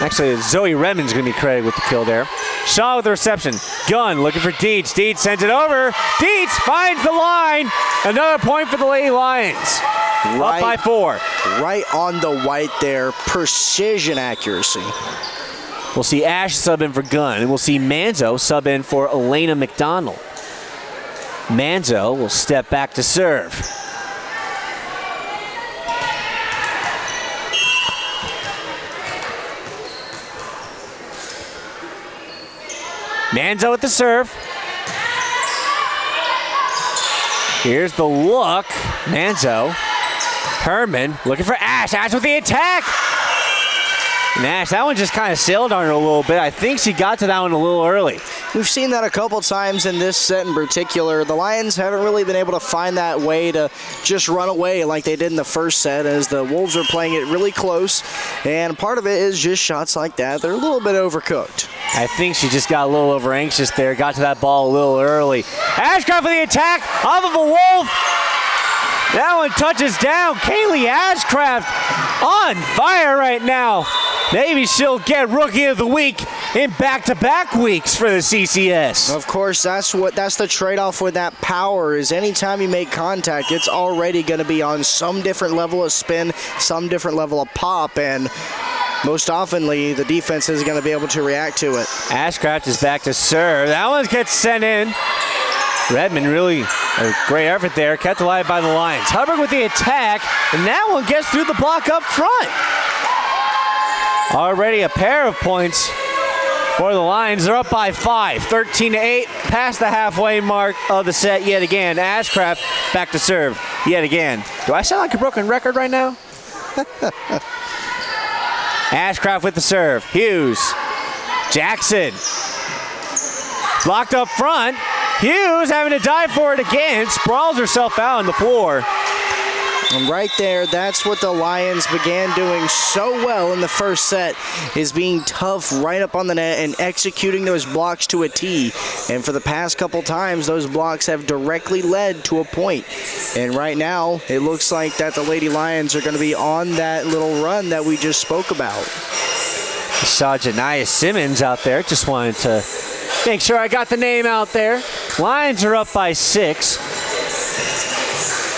Actually, Zoe Redmond's going to be credited with the kill there. Shaw with the reception. Gunn looking for Dietz. Dietz sends it over. Dietz finds the line. Another point for the Lady Lions. Up by 4. Right on the white there. Precision accuracy. We'll see Ash sub in for Gunn, and we'll see Manzo sub in for Elena McDonald. Manzo will step back to serve. Manzo with the serve. Here's the look. Manzo. Herman looking for Ash. Ash with the attack. And Ash, that one just kind of sailed on her a little bit. I think she got to that one a little early. We've seen that a couple times in this set in particular. The Lions haven't really been able to find that way to just run away like they did in the first set, as the Wolves are playing it really close. And part of it is just shots like that. They're a little bit overcooked. I think she just got a little over anxious there. Got to that ball a little early. Ashcraft for the attack off of a Wolf. That one touches down. Kaylee Ashcraft on fire right now. Maybe she'll get Rookie of the Week in back-to-back weeks for the CCS. Of course, that's the trade-off with that power, is anytime you make contact, it's already going to be on some different level of spin, some different level of pop, and most oftenly, the defense isn't going to be able to react to it. Ashcraft is back to serve. That one gets sent in. Redmond really a great effort there, kept alive by the Lions. Hubbard with the attack, and that one gets through the block up front. Already a pair of points for the Lions. They're up by 5, 13-8, past the halfway mark of the set yet again. Ashcraft back to serve yet again. Do I sound like a broken record right now? Ashcraft with the serve. Hughes. Jackson. Blocked up front. Hughes having to dive for it again. Sprawls herself out on the floor. And right there, that's what the Lions began doing so well in the first set, is being tough right up on the net and executing those blocks to a T. And for the past couple times, those blocks have directly led to a point. And right now, it looks like that the Lady Lions are going to be on that little run that we just spoke about. Saw Janiyah Simmons out there. Just wanted to make sure I got the name out there. Lions are up by 6.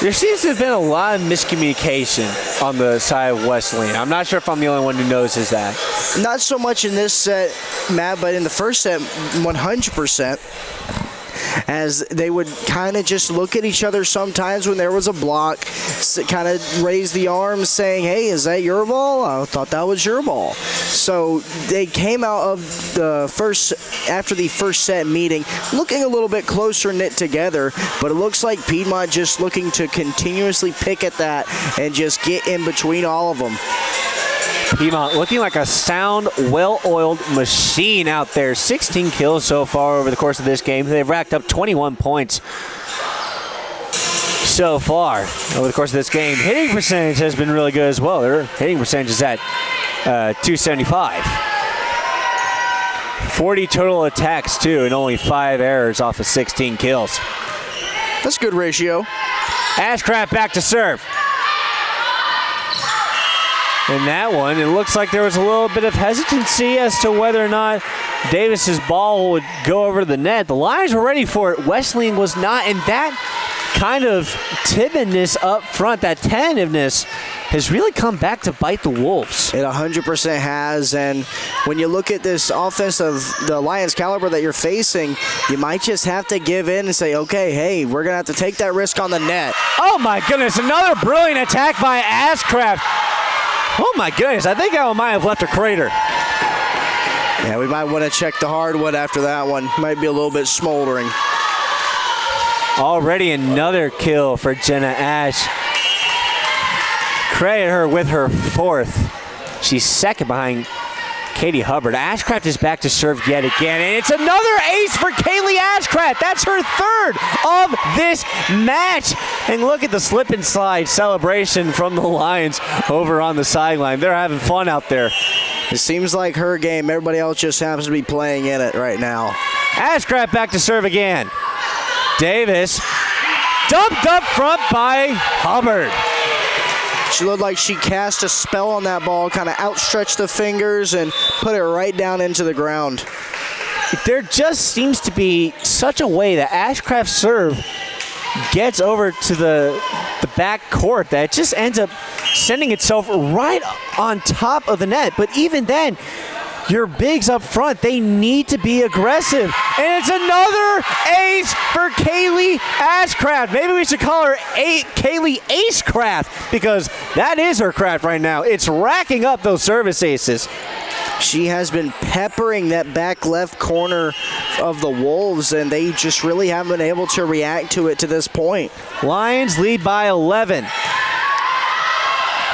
There seems to have been a lot of miscommunication on the side of Wesleyan. I'm not sure if I'm the only one who notices that. Not so much in this set, Matt, but in the first set, 100%. As they would kind of just look at each other sometimes when there was a block, kind of raise the arms saying, hey, is that your ball? I thought that was your ball. So they came out of the after the first set meeting looking a little bit closer knit together, but it looks like Piedmont just looking to continuously pick at that and just get in between all of them. Piedmont looking like a sound, well-oiled machine out there. 16 kills so far over the course of this game. They've racked up 21 points so far over the course of this game. Hitting percentage has been really good as well. Their hitting percentage is at 275. 40 total attacks, too, and only 5 errors off of 16 kills. That's a good ratio. Ashcraft back to serve. In that one, it looks like there was a little bit of hesitancy as to whether or not Davis's ball would go over the net. The Lions were ready for it. Wesleyan was not, and that kind of timidness up front, that tentativeness, has really come back to bite the Wolves. It 100% has, and when you look at this offense of the Lions caliber that you're facing, you might just have to give in and say, okay, hey, we're going to have to take that risk on the net. Oh my goodness, another brilliant attack by Ashcraft. Oh my goodness, I think I might have left a crater. Yeah, we might want to check the hardwood after that one. Might be a little bit smoldering. Already another kill for Jenna Ash. Credit her with her 4th. She's second behind Katie Hubbard. Ashcraft is back to serve yet again, and it's another ace for Kaylee Ashcraft. That's her 3rd of this match. And look at the slip and slide celebration from the Lions over on the sideline. They're having fun out there. It seems like her game. Everybody else just happens to be playing in it right now. Ashcraft back to serve again. Davis dumped up front by Hubbard. She looked like she cast a spell on that ball, kind of outstretched the fingers and put it right down into the ground. There just seems to be such a way that Ashcraft's serve gets over to the back court that it just ends up sending itself right on top of the net. But even then, your bigs up front, they need to be aggressive. And it's another ace for Kaylee Ashcraft. Maybe we should call her Kaylee Acecraft, because that is her craft right now. It's racking up those service aces. She has been peppering that back left corner of the Wolves, and they just really haven't been able to react to it to this point. Lions lead by 11.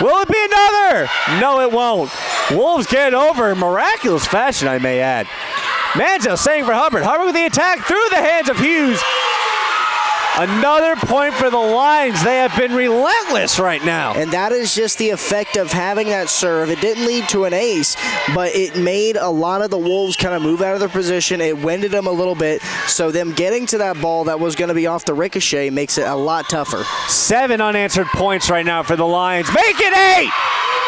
Will it be another? No, it won't. Wolves get it over in miraculous fashion, I may add. Manzo saying for Hubbard. Hubbard with the attack through the hands of Hughes. Another point for the Lions. They have been relentless right now. And that is just the effect of having that serve. It didn't lead to an ace, but it made a lot of the Wolves kind of move out of their position. It winded them a little bit. So them getting to that ball that was going to be off the ricochet makes it a lot tougher. 7 unanswered points right now for the Lions. Make it 8!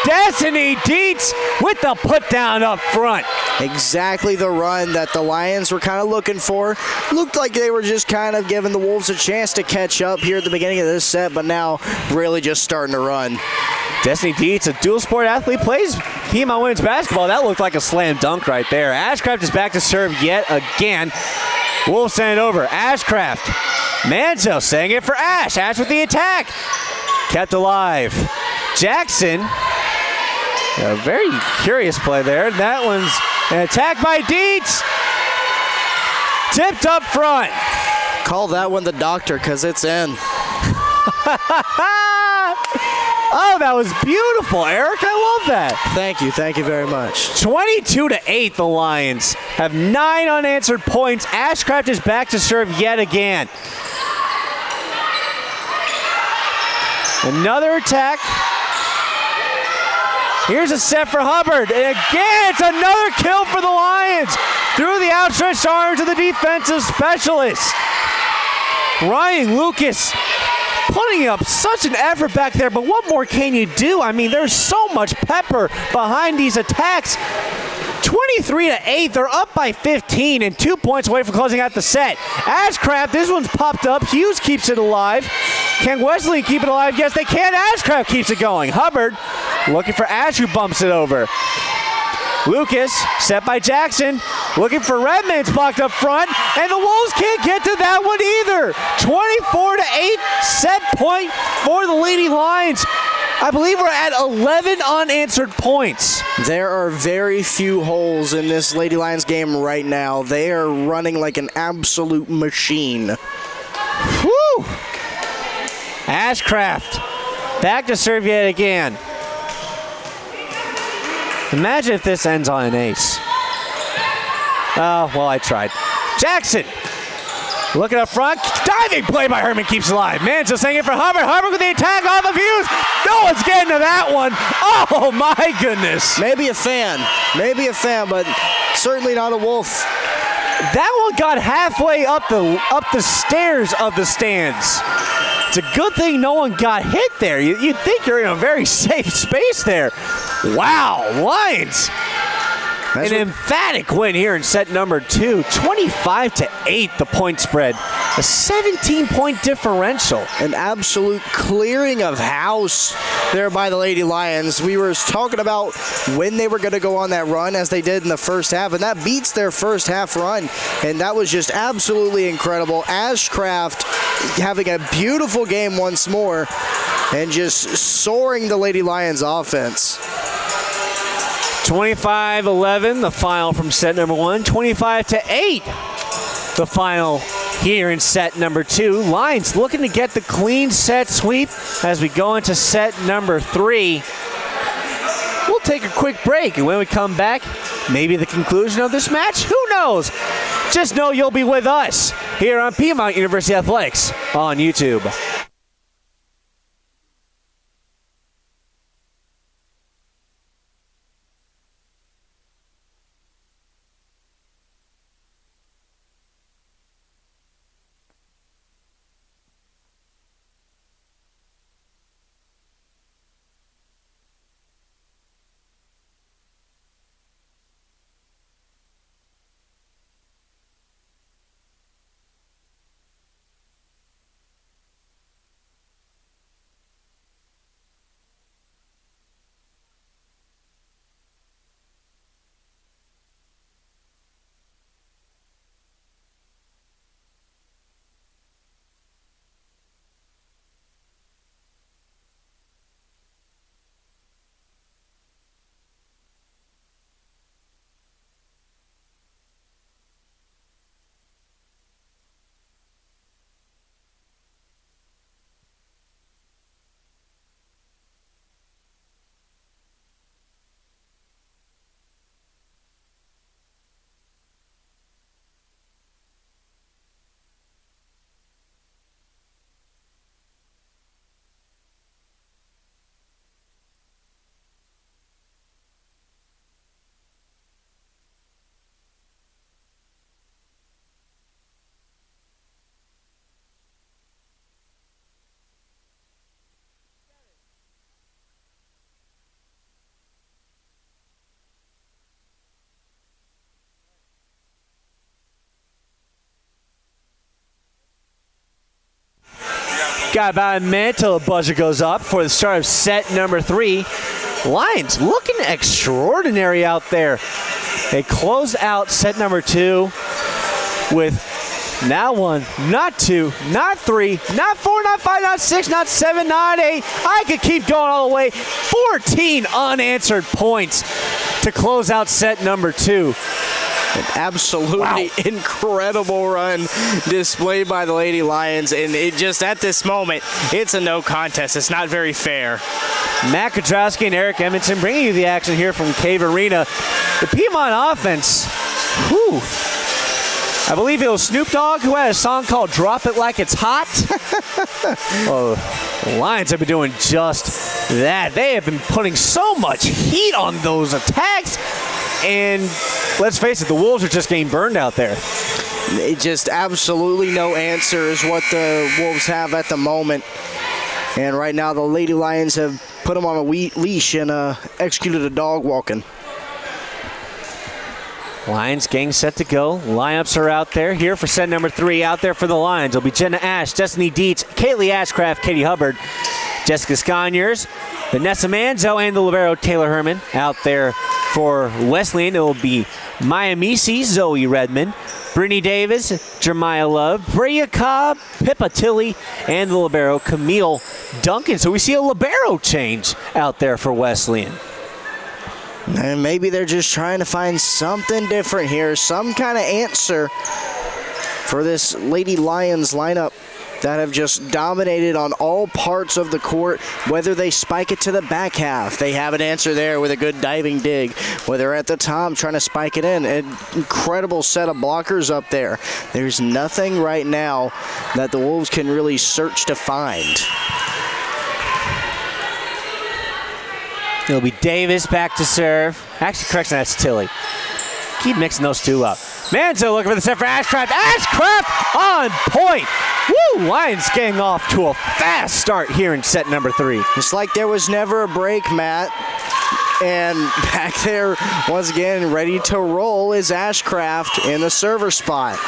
Destiny Dietz with the put down up front. Exactly the run that the Lions were kind of looking for. Looked like they were just kind of giving the Wolves a chance to catch up here at the beginning of this set, but now really just starting to run. Destiny Dietz, a dual sport athlete, plays Piedmont women's basketball. That looked like a slam dunk right there. Ashcraft is back to serve yet again. Wolves send it over. Ashcraft. Manzo saying it for Ash. Ash with the attack. Kept alive. Jackson. A very curious play there. That one's an attack by Dietz. Tipped up front. Call that one the doctor, because it's in. Oh, that was beautiful, Eric. I love that. Thank you. Thank you very much. 22-8, the Lions have 9 unanswered points. Ashcraft is back to serve yet again. Another attack. Here's a set for Hubbard. And again, it's another kill for the Lions. Through the outstretched arms of the defensive specialist. Ryan Lucas putting up such an effort back there, but what more can you do? I mean, there's so much pepper behind these attacks. 23-8, they're up by 15 and 2 points away from closing out the set. Ashcraft, this one's popped up. Hughes keeps it alive. Can Wesleyan keep it alive? Yes, they can. Ashcraft keeps it going. Hubbard looking for Ash, who bumps it over. Lucas, set by Jackson, looking for Redmond's blocked up front, and the Wolves can't get to that one either. 24-8, set point for the Lady Lions. I believe we're at 11 unanswered points. There are very few holes in this Lady Lions game right now. They are running like an absolute machine. Whew! Ashcraft, back to serve yet again. Imagine if this ends on an ace. Oh, well, I tried. Jackson, looking up front. Diving play by Herman keeps it alive. Man, just hanging for Hubbard. Hubbard with the attack off of Hughes. No one's getting to that one. Oh, my goodness. Maybe a fan, but certainly not a Wolf. That one got halfway up the stairs of the stands. It's a good thing no one got hit there. You'd think you're in a very safe space there. Wow, Lions. An emphatic win here in set number 2. 25-8 the point spread. A 17-point differential. An absolute clearing of house there by the Lady Lions. We were talking about when they were going to go on that run as they did in the first half, and that beats their first half run, and that was just absolutely incredible. Ashcraft having a beautiful game once more and just soaring the Lady Lions offense. 25-11, the final from set number 1. 25-8, the final here in set number 2. Lions looking to get the clean set sweep as we go into set number 3. We'll take a quick break, and when we come back, maybe the conclusion of this match? Who knows? Just know you'll be with us here on Piedmont University Athletics on YouTube. Got about a minute till the buzzer goes up for the start of set number 3. Lions looking extraordinary out there. They close out set number 2 with not 1, not 2, not 3, not 4, not 5, not 6, not 7, not 8. I could keep going all the way. 14 unanswered points to close out set number 2. An absolutely incredible run displayed by the Lady Lions, and it just at this moment, it's a no contest. It's not very fair. Matt Kudrowski and Eric Edmondson bringing you the action here from Cave Arena. The Piedmont offense, I believe it was Snoop Dogg who had a song called Drop It Like It's Hot. Oh. The Lions have been doing just that. They have been putting so much heat on those attacks. And let's face it, the Wolves are just getting burned out there. Just absolutely no answer is what the Wolves have at the moment. And right now the Lady Lions have put them on a leash and executed a dog walking. Lions gang set to go. Lineups are out there. Here for set number 3. Out there for the Lions will be Jenna Ash, Destiny Dietz, Kaylee Ashcraft, Katie Hubbard, Jessica Sconyers, Vanessa Manzo, and the libero Taylor Herman. Out there for Wesleyan, it will be Maya Misi, Zoe Redmond, Brittany Davis, Jeremiah Love, Brea Cobb, Pippa Tilley, and the libero Camille Duncan. So we see a libero change out there for Wesleyan. And maybe they're just trying to find something different here, some kind of answer for this Lady Lions lineup that have just dominated on all parts of the court, whether they spike it to the back half. They have an answer there with a good diving dig. Whether at the top trying to spike it in. An incredible set of blockers up there. There's nothing right now that the Wolves can really search to find. It'll be Davis back to serve. Actually, correction, that's Tilley. Keep mixing those two up. Manzo looking for the set for Ashcraft. Ashcraft on point. Woo! Lions getting off to a fast start here in set number 3. It's like there was never a break, Matt. And back there, once again, ready to roll is Ashcraft in the server spot.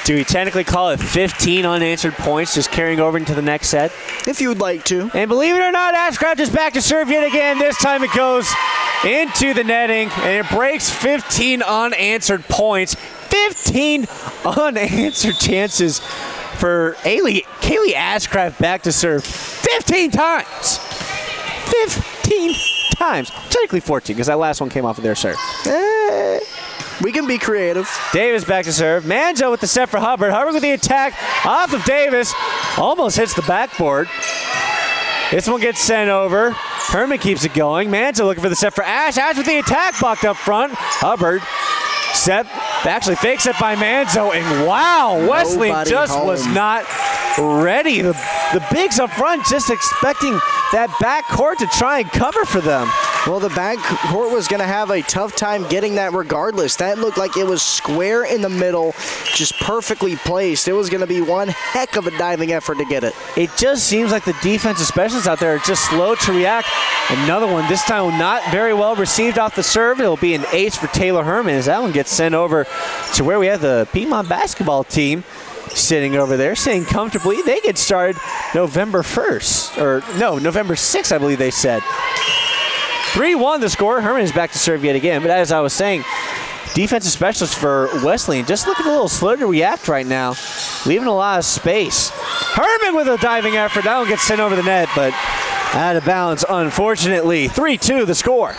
Do we technically call it 15 unanswered points just carrying over into the next set? If you would like to. And believe it or not, Ashcraft is back to serve yet again. This time it goes into the netting, and it breaks 15 unanswered points. 15 unanswered chances for Kaylee Ashcraft back to serve 15 times. 15 times. Technically 14, because that last one came off of their serve. We can be creative. Davis back to serve. Manzo with the set for Hubbard. Hubbard with the attack off of Davis. Almost hits the backboard. This one gets sent over. Herman keeps it going. Manzo looking for the set for Ash. Ash with the attack blocked up front. Hubbard. Set. Actually fakes it by Manzo. And wow, Wesleyan just was not ready. The bigs up front just expecting that back court to try and cover for them. Well, the back court was going to have a tough time getting that regardless. That looked like it was square in the middle, just perfectly placed. It was going to be one heck of a diving effort to get it. It just seems like the defensive specialists out there are just slow to react. Another one, this time not very well received off the serve. It'll be an ace for Taylor Herman as that one gets sent over to where we have the Piedmont basketball team sitting over there, sitting comfortably. They get started November 1st, or no, November 6th, I believe they said. 3-1 the score. Herman is back to serve yet again. But as I was saying, defensive specialist for Wesleyan just looking a little slow to react right now, leaving a lot of space. Herman with a diving effort. That one gets sent over the net, but out of bounds, unfortunately. 3-2 the score.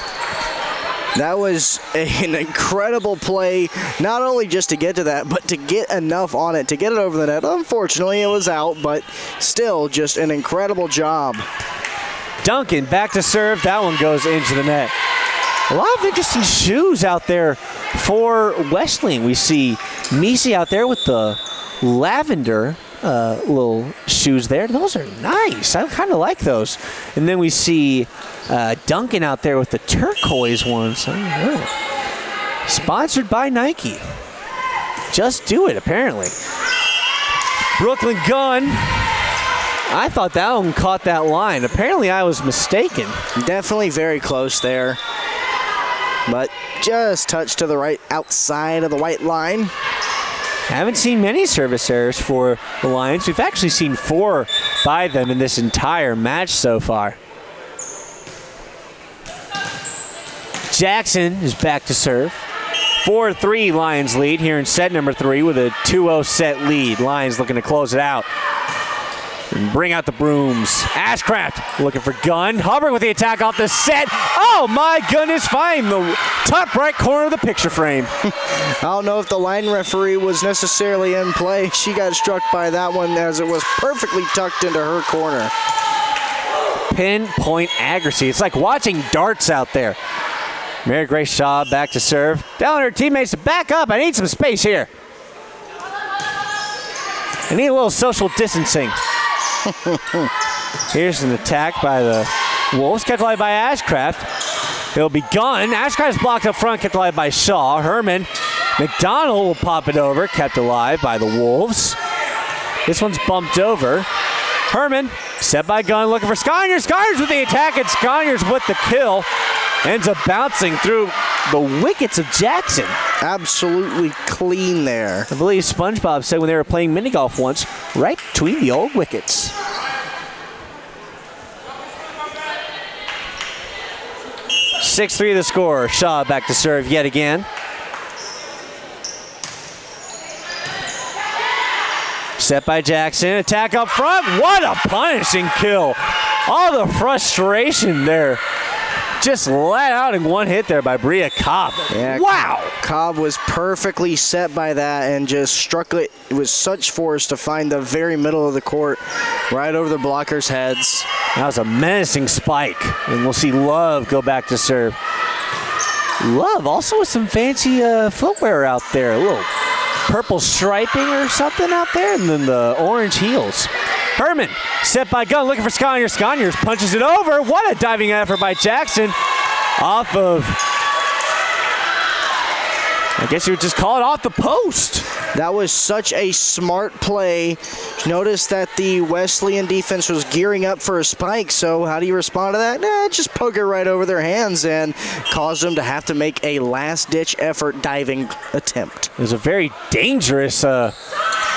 That was an incredible play, not only just to get to that, but to get enough on it, to get it over the net. Unfortunately, it was out, but still just an incredible job. Duncan back to serve. That one goes into the net. A lot of interesting shoes out there for Wesleyan. We see Misi out there with the lavender little shoes there. Those are nice. I kind of like those. And then we see Duncan out there with the turquoise ones. Sponsored by Nike. Just do it, apparently. Brooklyn Gunn. I thought that one caught that line. Apparently I was mistaken. Definitely very close there. But just touched to the right outside of the white line. Haven't seen many service errors for the Lions. We've actually seen 4 by them in this entire match so far. Jackson is back to serve. 4-3 Lions lead here in set number 3 with a 2-0 set lead. Lions looking to close it out. And bring out the brooms. Ashcraft looking for Gunn. Hubbard with the attack off the set. Oh my goodness, find the top right corner of the picture frame. I don't know if the line referee was necessarily in play. She got struck by that one as it was perfectly tucked into her corner. Pinpoint accuracy. It's like watching darts out there. Mary Grace Shaw back to serve. Telling her teammates to back up. I need some space here. I need a little social distancing. Here's an attack by the Wolves, kept alive by Ashcraft. It'll be Gunn. Ashcraft's blocked up front, kept alive by Shaw. Herman. McDonald will pop it over, kept alive by the Wolves. This one's bumped over. Herman, set by Gunn, looking for Sconyers. Sconyers with the attack, and Sconyers with the kill. Ends up bouncing through the wickets of Jackson. Absolutely clean there. I believe SpongeBob said when they were playing mini golf once, right between the old wickets. 6-3 the score. Shaw back to serve yet again. Set by Jackson. Attack up front. What a punishing kill. All the frustration there. Just let out in one hit there by Bria Cobb. Yeah, wow. Cobb was perfectly set by that and just struck it with such force to find the very middle of the court, right over the blockers' heads. That was a menacing spike. And we'll see Love go back to serve. Love also with some fancy footwear out there. A little purple striping or something out there, and then the orange heels. Herman, set by Gunn, looking for Sconyers. Sconyers punches it over. What a diving effort by Jackson. Off of, I guess you would just call it off the post. That was such a smart play. Notice that the Wesleyan defense was gearing up for a spike, so how do you respond to that? Just poke it right over their hands and cause them to have to make a last-ditch effort diving attempt. It was a very dangerous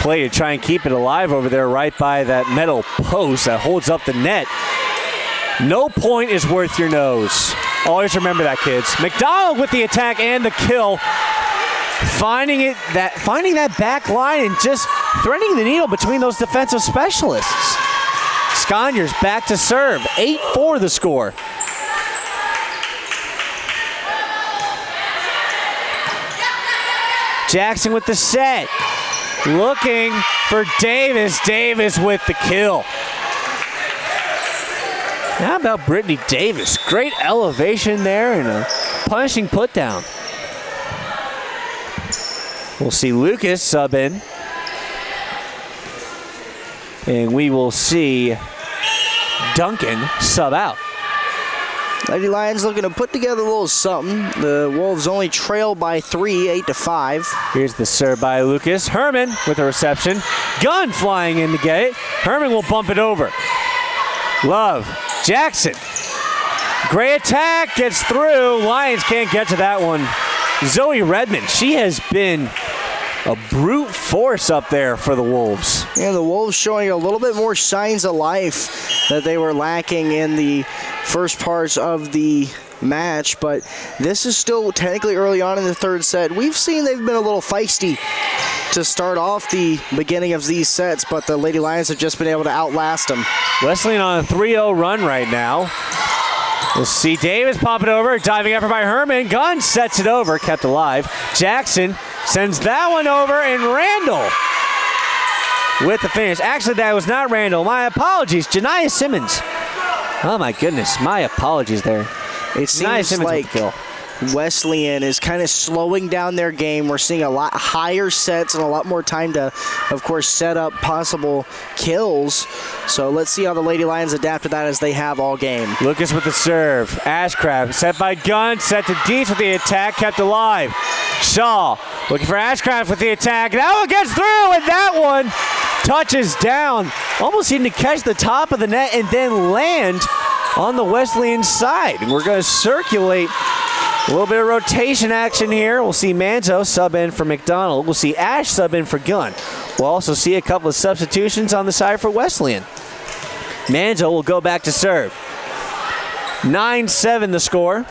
play to try and keep it alive over there right by that metal post that holds up the net. No point is worth your nose. Always remember that, kids. McDonald with the attack and the kill. Finding that back line and just threading the needle between those defensive specialists. Sconyers back to serve. 8-4 the score. Jackson with the set. Looking for Davis. Davis with the kill. How about Brittany Davis? Great elevation there and a punishing put down. We'll see Lucas sub in. And we will see Duncan sub out. Lady Lions looking to put together a little something. The Wolves only trail by 3, 8-5. Here's the serve by Lucas. Herman with a reception. Gunn flying in to get it. Herman will bump it over. Love. Jackson. Great attack. Gets through. Lions can't get to that one. Zoe Redmond. She has been a brute force up there for the Wolves. Yeah, the Wolves showing a little bit more signs of life that they were lacking in the first parts of the match, but this is still technically early on in the third set. We've seen they've been a little feisty to start off the beginning of these sets, but the Lady Lions have just been able to outlast them. Wesleyan on a 3-0 run right now. We'll see Davis pop it over. Diving effort by Herman. Gunn sets it over, kept alive. Jackson sends that one over, and Randall with the finish. Actually, that was not Randall. My apologies. Janiyah Simmons. Oh, my goodness. My apologies there. It seems like Wesleyan is kind of slowing down their game. We're seeing a lot higher sets and a lot more time to, of course, set up possible kills. So let's see how the Lady Lions adapt to that as they have all game. Lucas with the serve. Ashcraft set by Gunn. Set to Dietz with the attack. Kept alive. Shaw looking for Ashcraft with the attack. That one gets through, and that one touches down. Almost seemed to catch the top of the net and then land on the Wesleyan side. And we're going to circulate a little bit of rotation action here. We'll see Manzo sub in for McDonald. We'll see Ash sub in for Gunn. We'll also see a couple of substitutions on the side for Wesleyan. Manzo will go back to serve. 9-7 the score.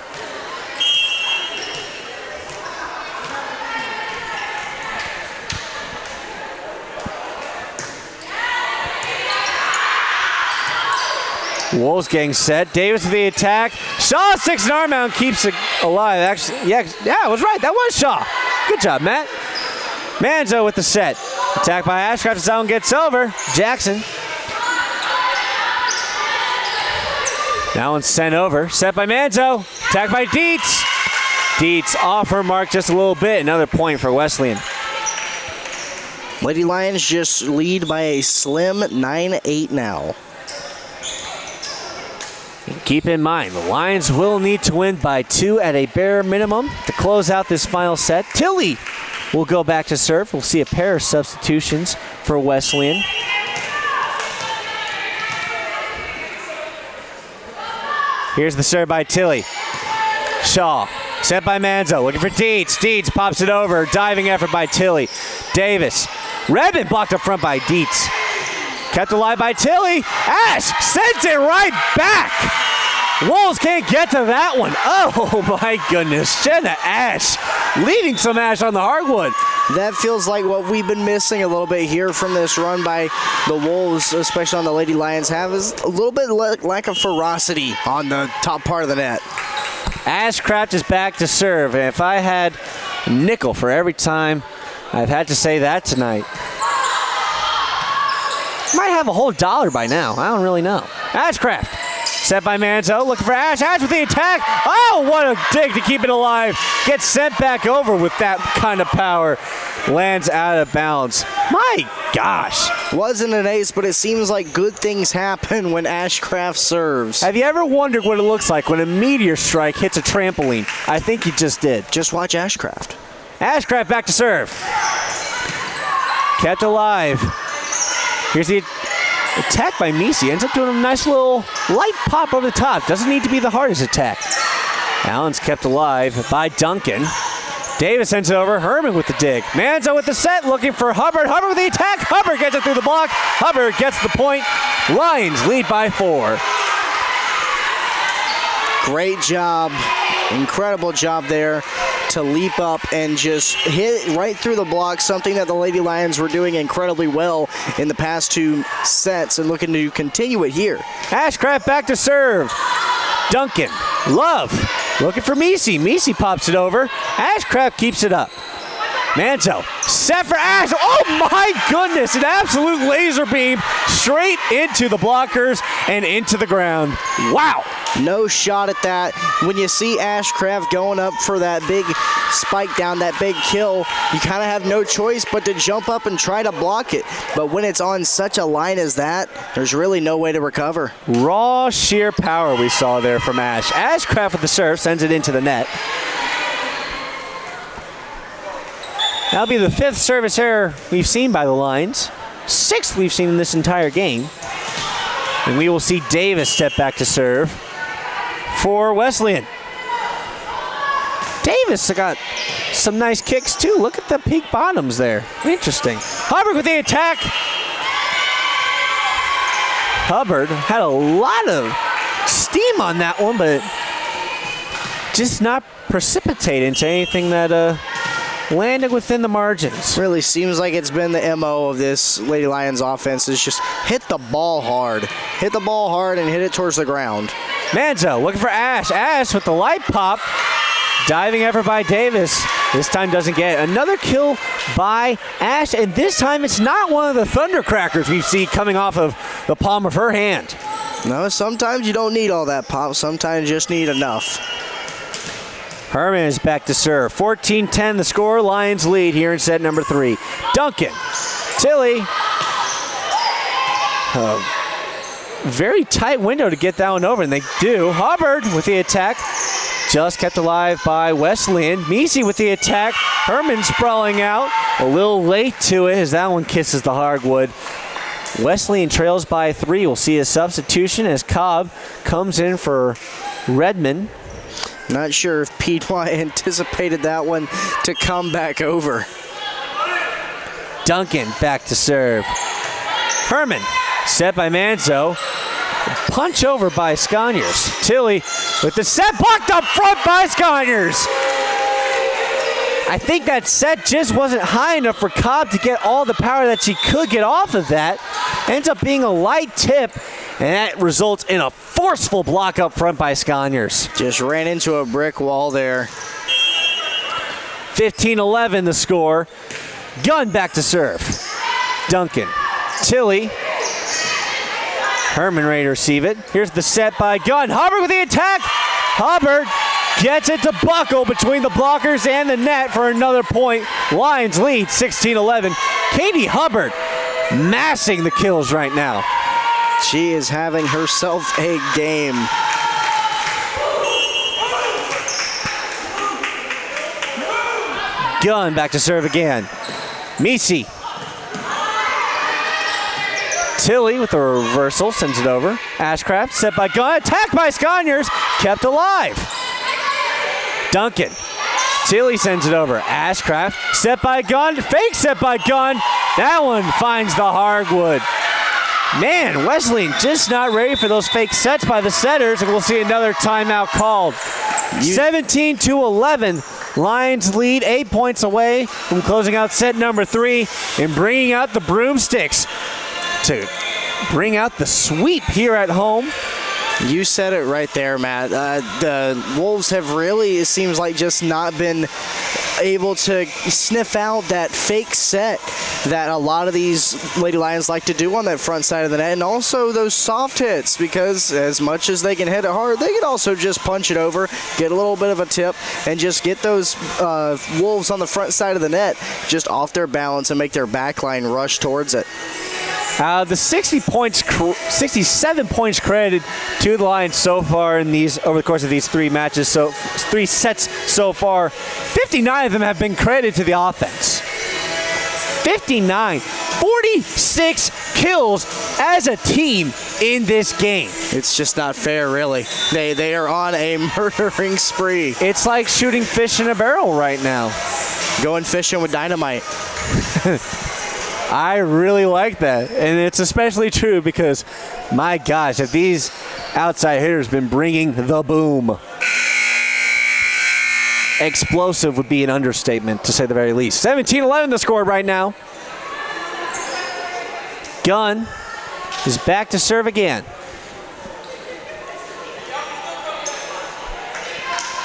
Wolves getting set. Davis with the attack. Shaw 6-arm out, keeps it alive. Actually, yeah, I was right. That was Shaw. Good job, Matt. Manzo with the set. Attack by Ashcraft as that one gets over. Jackson. That one's sent over. Set by Manzo. Attack by Dietz. Dietz off her mark just a little bit. Another point for Wesleyan. Lady Lions just lead by a slim 9-8 now. Keep in mind, the Lions will need to win by 2 at a bare minimum to close out this final set. Tilly will go back to serve. We'll see a pair of substitutions for Wesleyan. Here's the serve by Tilly. Shaw, sent by Manzo, looking for Dietz. Dietz pops it over, diving effort by Tilly. Davis, Redmond blocked up front by Dietz. Kept alive by Tilly. Ash sends it right back. Wolves can't get to that one. Oh my goodness, Jenna Ash leaving some ash on the hardwood. That feels like what we've been missing a little bit here from this run by the Wolves, especially on the Lady Lions, have is a little bit lack of ferocity on the top part of the net. Ashcraft is back to serve, and if I had a nickel for every time I've had to say that tonight, might have a whole $1 by now. I don't really know. Ashcraft, set by Manzo, looking for Ash. Ash with the attack. Oh, what a dig to keep it alive. Gets sent back over with that kind of power. Lands out of bounds. My gosh. Wasn't an ace, but it seems like good things happen when Ashcraft serves. Have you ever wondered what it looks like when a meteor strike hits a trampoline? I think you just did. Just watch Ashcraft. Ashcraft back to serve. Kept alive. Here's the attack by Misi. Ends up doing a nice little light pop over the top. Doesn't need to be the hardest attack. Allen's kept alive by Duncan. Davis sends it over. Herman with the dig. Manzo with the set, looking for Hubbard. Hubbard with the attack. Hubbard gets it through the block. Hubbard gets the point. Lions lead by 4. Great job. Incredible job there to leap up and just hit right through the block, something that the Lady Lions were doing incredibly well in the past 2 sets and looking to continue it here. Ashcraft back to serve. Duncan, Love, looking for Misi. Misi pops it over. Ashcraft keeps it up. Manzo, set for Ash. Oh my goodness, an absolute laser beam straight into the blockers and into the ground. Wow. No shot at that. When you see Ashcraft going up for that big spike down, that big kill, you kind of have no choice but to jump up and try to block it. But when it's on such a line as that, there's really no way to recover. Raw sheer power we saw there from Ash. Ashcraft with the serve sends it into the net. That'll be the 5th service error we've seen by the Lions. 6th we've seen in this entire game. And we will see Davis step back to serve for Wesleyan. Davis got some nice kicks too. Look at the peak bottoms there. Interesting. Hubbard with the attack. Hubbard had a lot of steam on that one, but just not precipitate into anything that landed within the margins. Really seems like it's been the MO of this Lady Lions offense is just hit the ball hard. Hit the ball hard and hit it towards the ground. Manzo looking for Ash. Ash with the light pop. Diving effort by Davis. This time doesn't get it. Another kill by Ash, and this time it's not one of the thundercrackers we see coming off of the palm of her hand. No, sometimes you don't need all that pop. Sometimes you just need enough. Herman is back to serve. 14-10 the score. Lions lead here in set number 3. Duncan. Tilly. Very tight window to get that one over, and they do. Hubbard with the attack. Just kept alive by Wesleyan. Misi with the attack. Herman sprawling out. A little late to it as that one kisses the hardwood. Wesleyan trails by 3. We'll see a substitution as Cobb comes in for Redmond. Not sure if Piedmont anticipated that one to come back over. Duncan back to serve. Herman set by Manzo. Punch over by Sconiers. Tilly with the set blocked up front by Sconiers. I think that set just wasn't high enough for Cobb to get all the power that she could get off of that. Ends up being a light tip, and that results in a forceful block up front by Sconiers. Just ran into a brick wall there. 15-11 the score. Gunn back to serve. Duncan. Tilly. Herman ready to receive it. Here's the set by Gunn. Hubbard with the attack. Hubbard gets it to buckle between the blockers and the net for another point. Lions lead 16-11. Katie Hubbard massing the kills right now. She is having herself a game. Gunn back to serve again. Misi. Tilly with a reversal, sends it over. Ashcraft, set by Gunn, attacked by Sconyers, kept alive. Duncan. Tilly sends it over. Ashcraft, set by Gunn, fake set by Gunn. That one finds the hardwood. Man, Wesleyan just not ready for those fake sets by the setters, and we'll see another timeout called. 17-11. Lions lead 8 points away from closing out set number 3 and bringing out the broomsticks to bring out the sweep here at home. You said it right there, Matt. The Wolves have really, it seems like, just not been able to sniff out that fake set that a lot of these Lady Lions like to do on that front side of the net, and also those soft hits, because as much as they can hit it hard, they can also just punch it over, get a little bit of a tip, and just get those Wolves on the front side of the net just off their balance and make their back line rush towards it. The 67 points credited to the Lions so far in these over the course of these 3 matches, so 3 sets so far. 59 of them have been credited to the offense. 59, 46 kills as a team in this game. It's just not fair, really. They are on a murdering spree. It's like shooting fish in a barrel right now. Going fishing with dynamite. I really like that, and it's especially true because, my gosh, if these outside hitters been bringing the boom. Explosive would be an understatement, to say the very least. 17-11 the score right now. Gunn is back to serve again.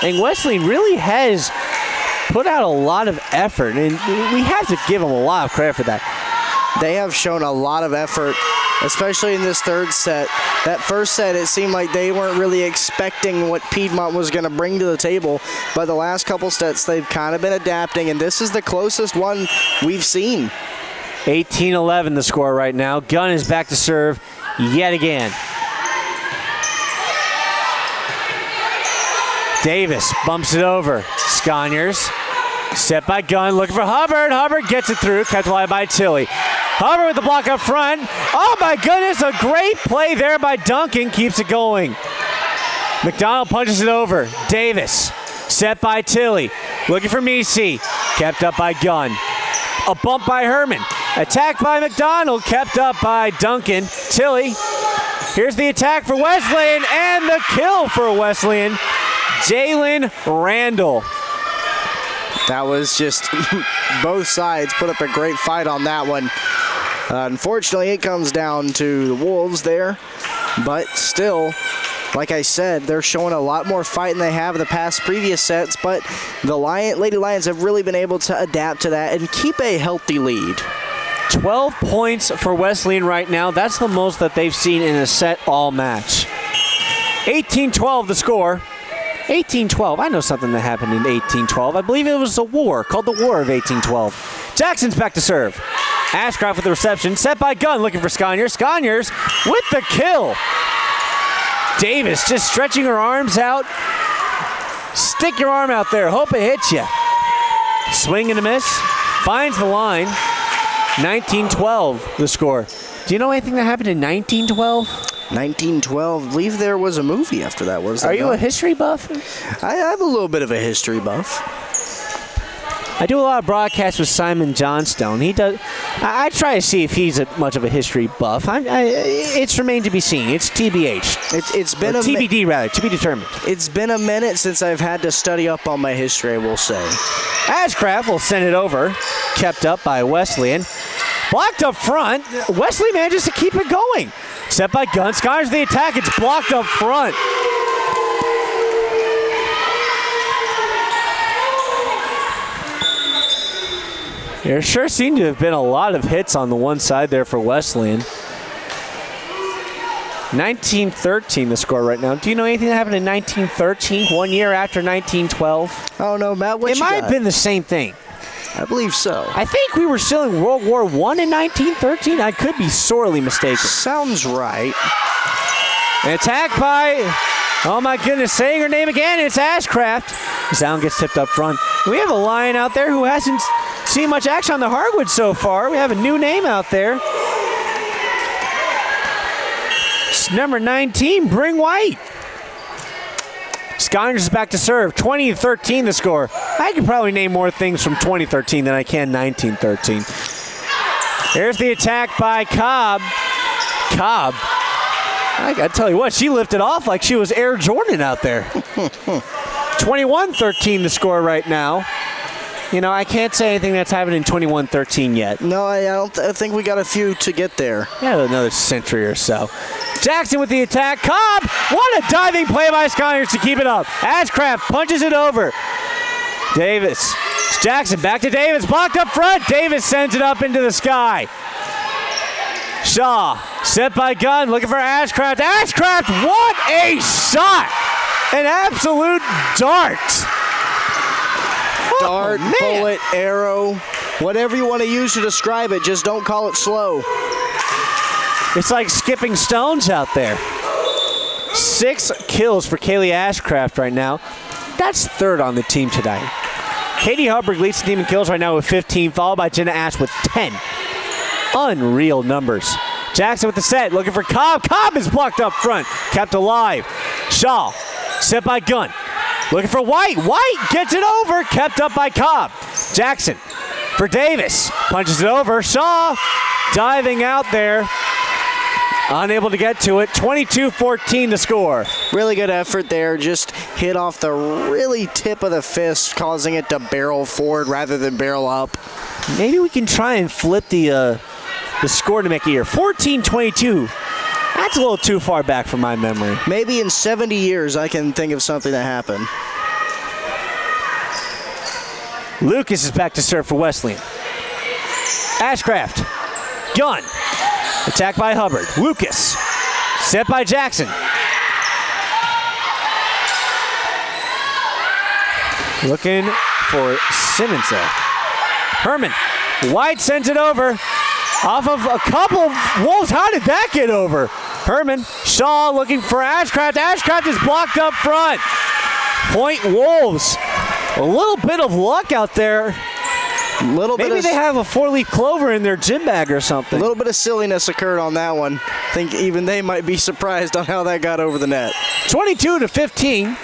And Wesleyan really has put out a lot of effort, and we have to give them a lot of credit for that. They have shown a lot of effort, especially in this third set. That first set, it seemed like they weren't really expecting what Piedmont was going to bring to the table, but the last couple sets, they've kind of been adapting, and this is the closest one we've seen. 18-11 the score right now. Gunn is back to serve yet again. Davis bumps it over. Sconyers, set by Gunn, looking for Hubbard. Hubbard gets it through, kept alive by Tilly. Hubbard with the block up front. Oh my goodness, a great play there by Duncan, keeps it going. McDonald punches it over. Davis, set by Tilly, looking for Misi, kept up by Gunn. A bump by Herman, attack by McDonald, kept up by Duncan. Tilly, here's the attack for Wesleyan, and the kill for Wesleyan. Jalen Randall. That was just both sides put up a great fight on that one. Unfortunately, it comes down to the Wolves there, but still, like I said, they're showing a lot more fight than they have in the past previous sets, but the Lady Lions have really been able to adapt to that and keep a healthy lead. 12 points for Wesleyan right now. That's the most that they've seen in a set all match. 18-12 the score. 1812. I know something that happened in 1812. I believe it was a war called the War of 1812. Jackson's back to serve. Ashcraft with the reception. Set by Gunn, looking for Sconyers. Sconyers with the kill. Davis just stretching her arms out. Stick your arm out there. Hope it hits you. Swing and a miss. Finds the line. 1912 the score. Do you know anything that happened in 1912? 1912. I believe there was a movie after that. Are you a history buff? I have a little bit of a history buff. I do a lot of broadcasts with Simon Johnstone. He does. I try to see if he's much of a history buff. It's remained to be seen. It's TBH. It's been TBD rather, to be determined. It's been a minute since I've had to study up on my history, I will say. Ashcraft will send it over. Kept up by Wesleyan. Blocked up front. Wesleyan manages to keep it going. Set by Gunn. Scars the attack. It's blocked up front. There sure seemed to have been a lot of hits on the one side there for Wesleyan. 1913 the score right now. Do you know anything that happened in 1913, 1 year after 1912? Oh, no, Matt, what It might have been the same thing. I believe so. I think we were still in World War I in 1913. I could be sorely mistaken. Sounds right. An attack by, oh my goodness, saying her name again, it's Ashcraft. Sound gets tipped up front. We have a Lion out there who hasn't seen much action on the hardwood so far. We have a new name out there. It's number 19, Bring White. Skylanders is back to serve. 20-13 the score. I could probably name more things from 2013 than I can 1913. Here's the attack by Cobb. Cobb. I gotta tell you what, she lifted off like she was Air Jordan out there. 21-13 the score right now. You know, I can't say anything that's happened in 21-13 yet. No, I think we got a few to get there. Yeah, another century or so. Jackson with the attack. Cobb! What a diving play by Skylanders to keep it up. Ashcraft punches it over. Davis. Jackson back to Davis. Blocked up front. Davis sends it up into the sky. Shaw. Set by Gunn. Looking for Ashcraft. Ashcraft! What a shot! An absolute dart. Dart, bullet, arrow, whatever you want to use to describe it, just don't call it slow. It's like skipping stones out there. 6 kills for Kaylee Ashcraft right now. That's third on the team tonight. Katie Hubbard leads the team in kills right now with 15, followed by Jenna Ash with 10. Unreal numbers. Jackson with the set, looking for Cobb. Cobb is blocked up front, kept alive. Shaw, set by Gunn. Looking for White. White gets it over, kept up by Cobb. Jackson for Davis, punches it over. Shaw diving out there, unable to get to it. 22-14 to score. Really good effort there. Just hit off the really tip of the fist, causing it to barrel forward rather than barrel up. Maybe we can try and flip the score to make it here. 14-22. That's a little too far back from my memory. Maybe in 70 years I can think of something that happened. Lucas is back to serve for Wesleyan. Ashcraft. Gunn. Attack by Hubbard. Lucas. Set by Jackson. Looking for Simmons there. Herman. White sends it over. Off of a couple of Wolves. How did that get over? Herman. Shaw looking for Ashcraft. Ashcraft is blocked up front. Point Wolves. A little bit of luck out there. Maybe they have a 4-leaf clover in their gym bag or something. A little bit of silliness occurred on that one. I think even they might be surprised on how that got over the net. 22-15.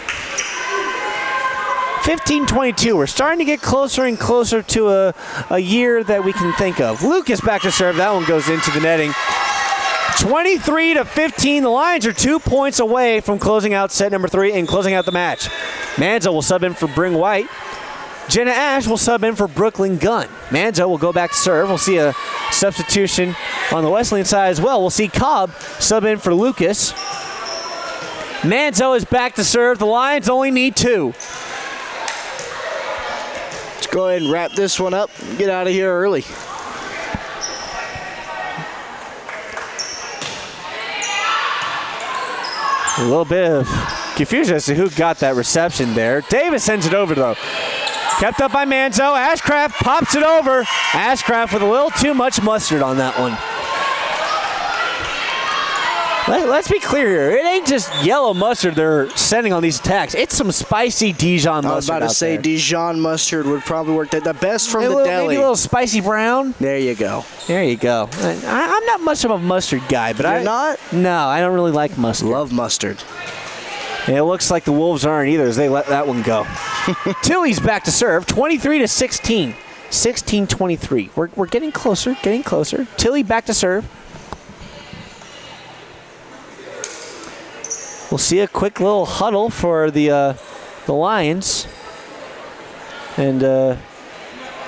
15-22. We're starting to get closer and closer to a year that we can think of. Lucas back to serve. That one goes into the netting. 23-15. The Lions are 2 points away from closing out set number 3 and closing out the match. Manzo will sub in for Bring White. Jenna Ash will sub in for Brooklyn Gunn. Manzo will go back to serve. We'll see a substitution on the Wesleyan side as well. We'll see Cobb sub in for Lucas. Manzo is back to serve. The Lions only need 2. Let's go ahead and wrap this one up and get out of here early. A little bit of confusion as to who got that reception there. Davis sends it over, though. Kept up by Manzo. Ashcraft pops it over. Ashcraft with a little too much mustard on that one. Let's be clear here. It ain't just yellow mustard they're sending on these attacks. It's some spicy Dijon mustard. I was about to say Dijon mustard would probably work. The best from the deli. Maybe a little spicy brown. There you go. There you go. I'm not much of a mustard guy, but You're not? No, I don't really like mustard. Love mustard. And it looks like the Wolves aren't either as they let that one go. Tilly's back to serve. 23-16. 16-23. We're getting closer, getting closer. Tilly back to serve. We'll see a quick little huddle for the Lions. And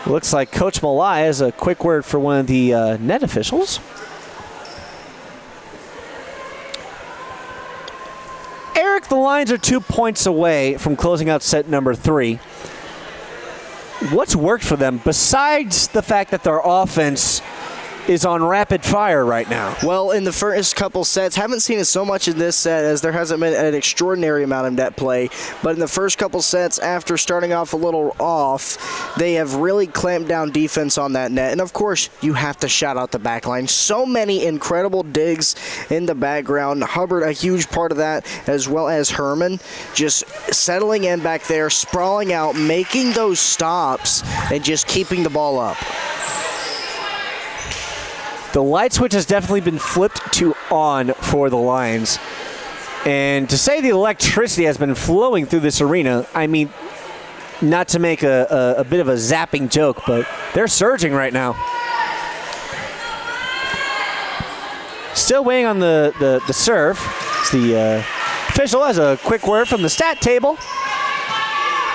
looks like Coach Malai has a quick word for one of the net officials. Eric, the Lions are 2 points away from closing out set number 3. What's worked for them besides the fact that their offense is on rapid fire right now. Well, in the first couple sets, haven't seen it so much in this set as there hasn't been an extraordinary amount of net play. But in the first couple sets, after starting off a little off, they have really clamped down defense on that net. And of course, you have to shout out the back line. So many incredible digs in the background. Hubbard, a huge part of that, as well as Herman, just settling in back there, sprawling out, making those stops, and just keeping the ball up. The light switch has definitely been flipped to on for the Lions. And to say the electricity has been flowing through this arena, I mean, not to make a bit of a zapping joke, but they're surging right now. Still waiting on the serve. The official has a quick word from the stat table.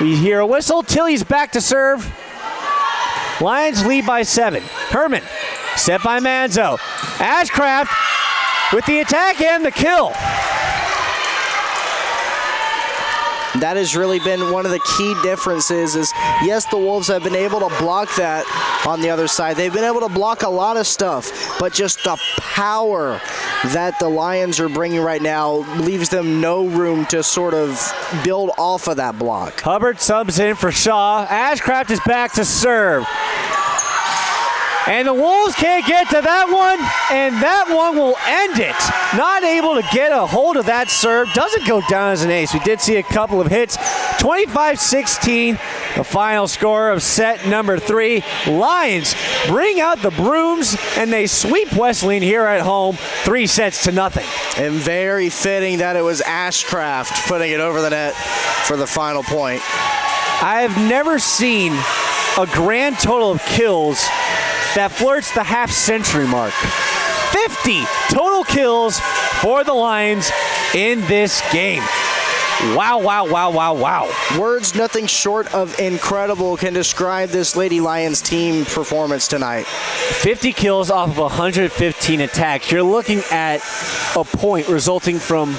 We hear a whistle. Tilly's back to serve. Lions lead by 7. Herman, set by Manzo. Ashcraft with the attack and the kill. That has really been one of the key differences is, yes, the Wolves have been able to block that on the other side. They've been able to block a lot of stuff, but just the power that the Lions are bringing right now leaves them no room to sort of build off of that block. Hubbard subs in for Shaw. Ashcraft is back to serve. And the Wolves can't get to that one, and that one will end it. Not able to get a hold of that serve. Doesn't go down as an ace. We did see a couple of hits. 25-16, the final score of set number 3. Lions bring out the brooms, and they sweep Wesleyan here at home, 3-0. And very fitting that it was Ashcraft putting it over the net for the final point. I have never seen a grand total of kills that flirts the half-century mark. 50 total kills for the Lions in this game. Wow, wow, wow, wow, wow. Words nothing short of incredible can describe this Lady Lions team performance tonight. 50 kills off of 115 attacks. You're looking at a point resulting from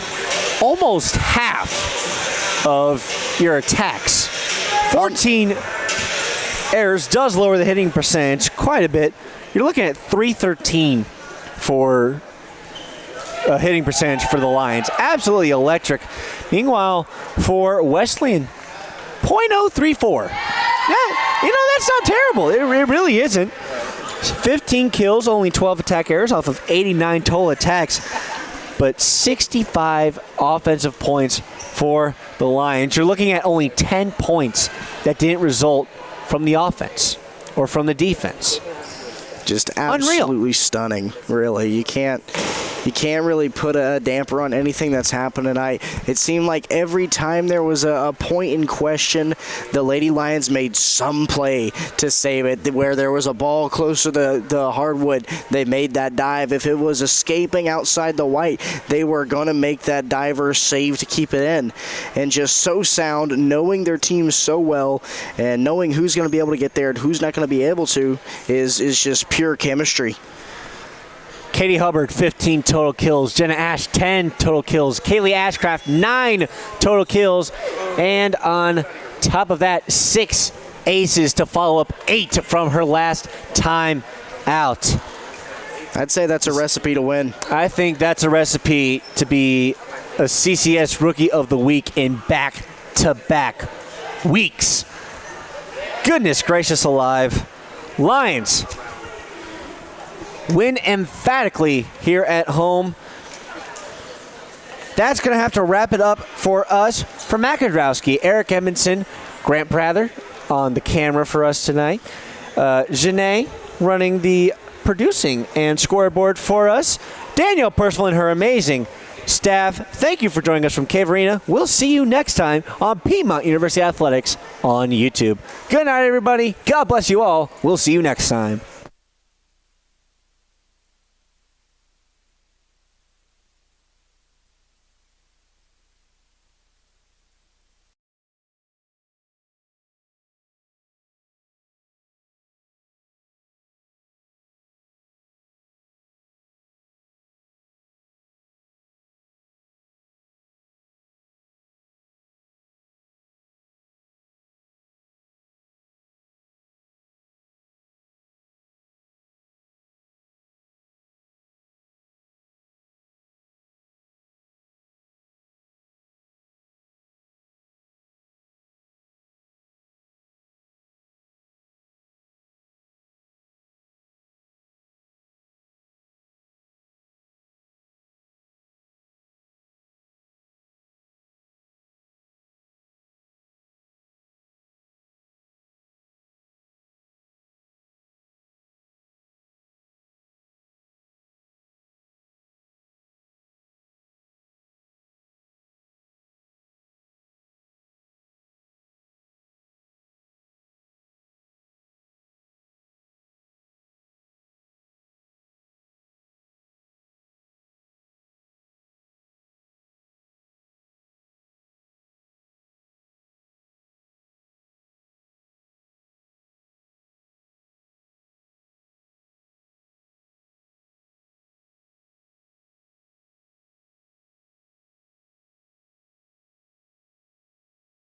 almost half of your attacks. 14 errors does lower the hitting percentage quite a bit. You're looking at 313 for a hitting percentage for the Lions. Absolutely electric. Meanwhile, for Wesleyan, .034. Yeah, that's not terrible. It really isn't. 15 kills, only 12 attack errors off of 89 total attacks, but 65 offensive points for the Lions. You're looking at only 10 points that didn't result from the offense or from the defense. Just absolutely Unreal. Stunning, really. You can't really put a damper on anything that's happened tonight. It seemed like every time there was a point in question, the Lady Lions made some play to save it. Where there was a ball close to the hardwood, they made that dive. If it was escaping outside the white, they were going to make that diver save to keep it in. And just so sound, knowing their team so well and knowing who's going to be able to get there and who's not going to be able to is just pure chemistry. Katie Hubbard, 15 total kills. Jenna Ash, 10 total kills. Kaylee Ashcraft, 9 total kills. And on top of that, 6 aces to follow up 8 from her last time out. I'd say that's a recipe to win. I think that's a recipe to be a CCS Rookie of the Week in back-to-back weeks. Goodness gracious alive. Lions win emphatically here at home. That's going to have to wrap it up for us. For Makadrowski, Eric Edmondson, Grant Prather on the camera for us tonight. Janae running the producing and scoreboard for us. Danielle Percival and her amazing staff. Thank you for joining us from Cave Arena. We'll see you next time on Piedmont University Athletics on YouTube. Good night, everybody. God bless you all. We'll see you next time.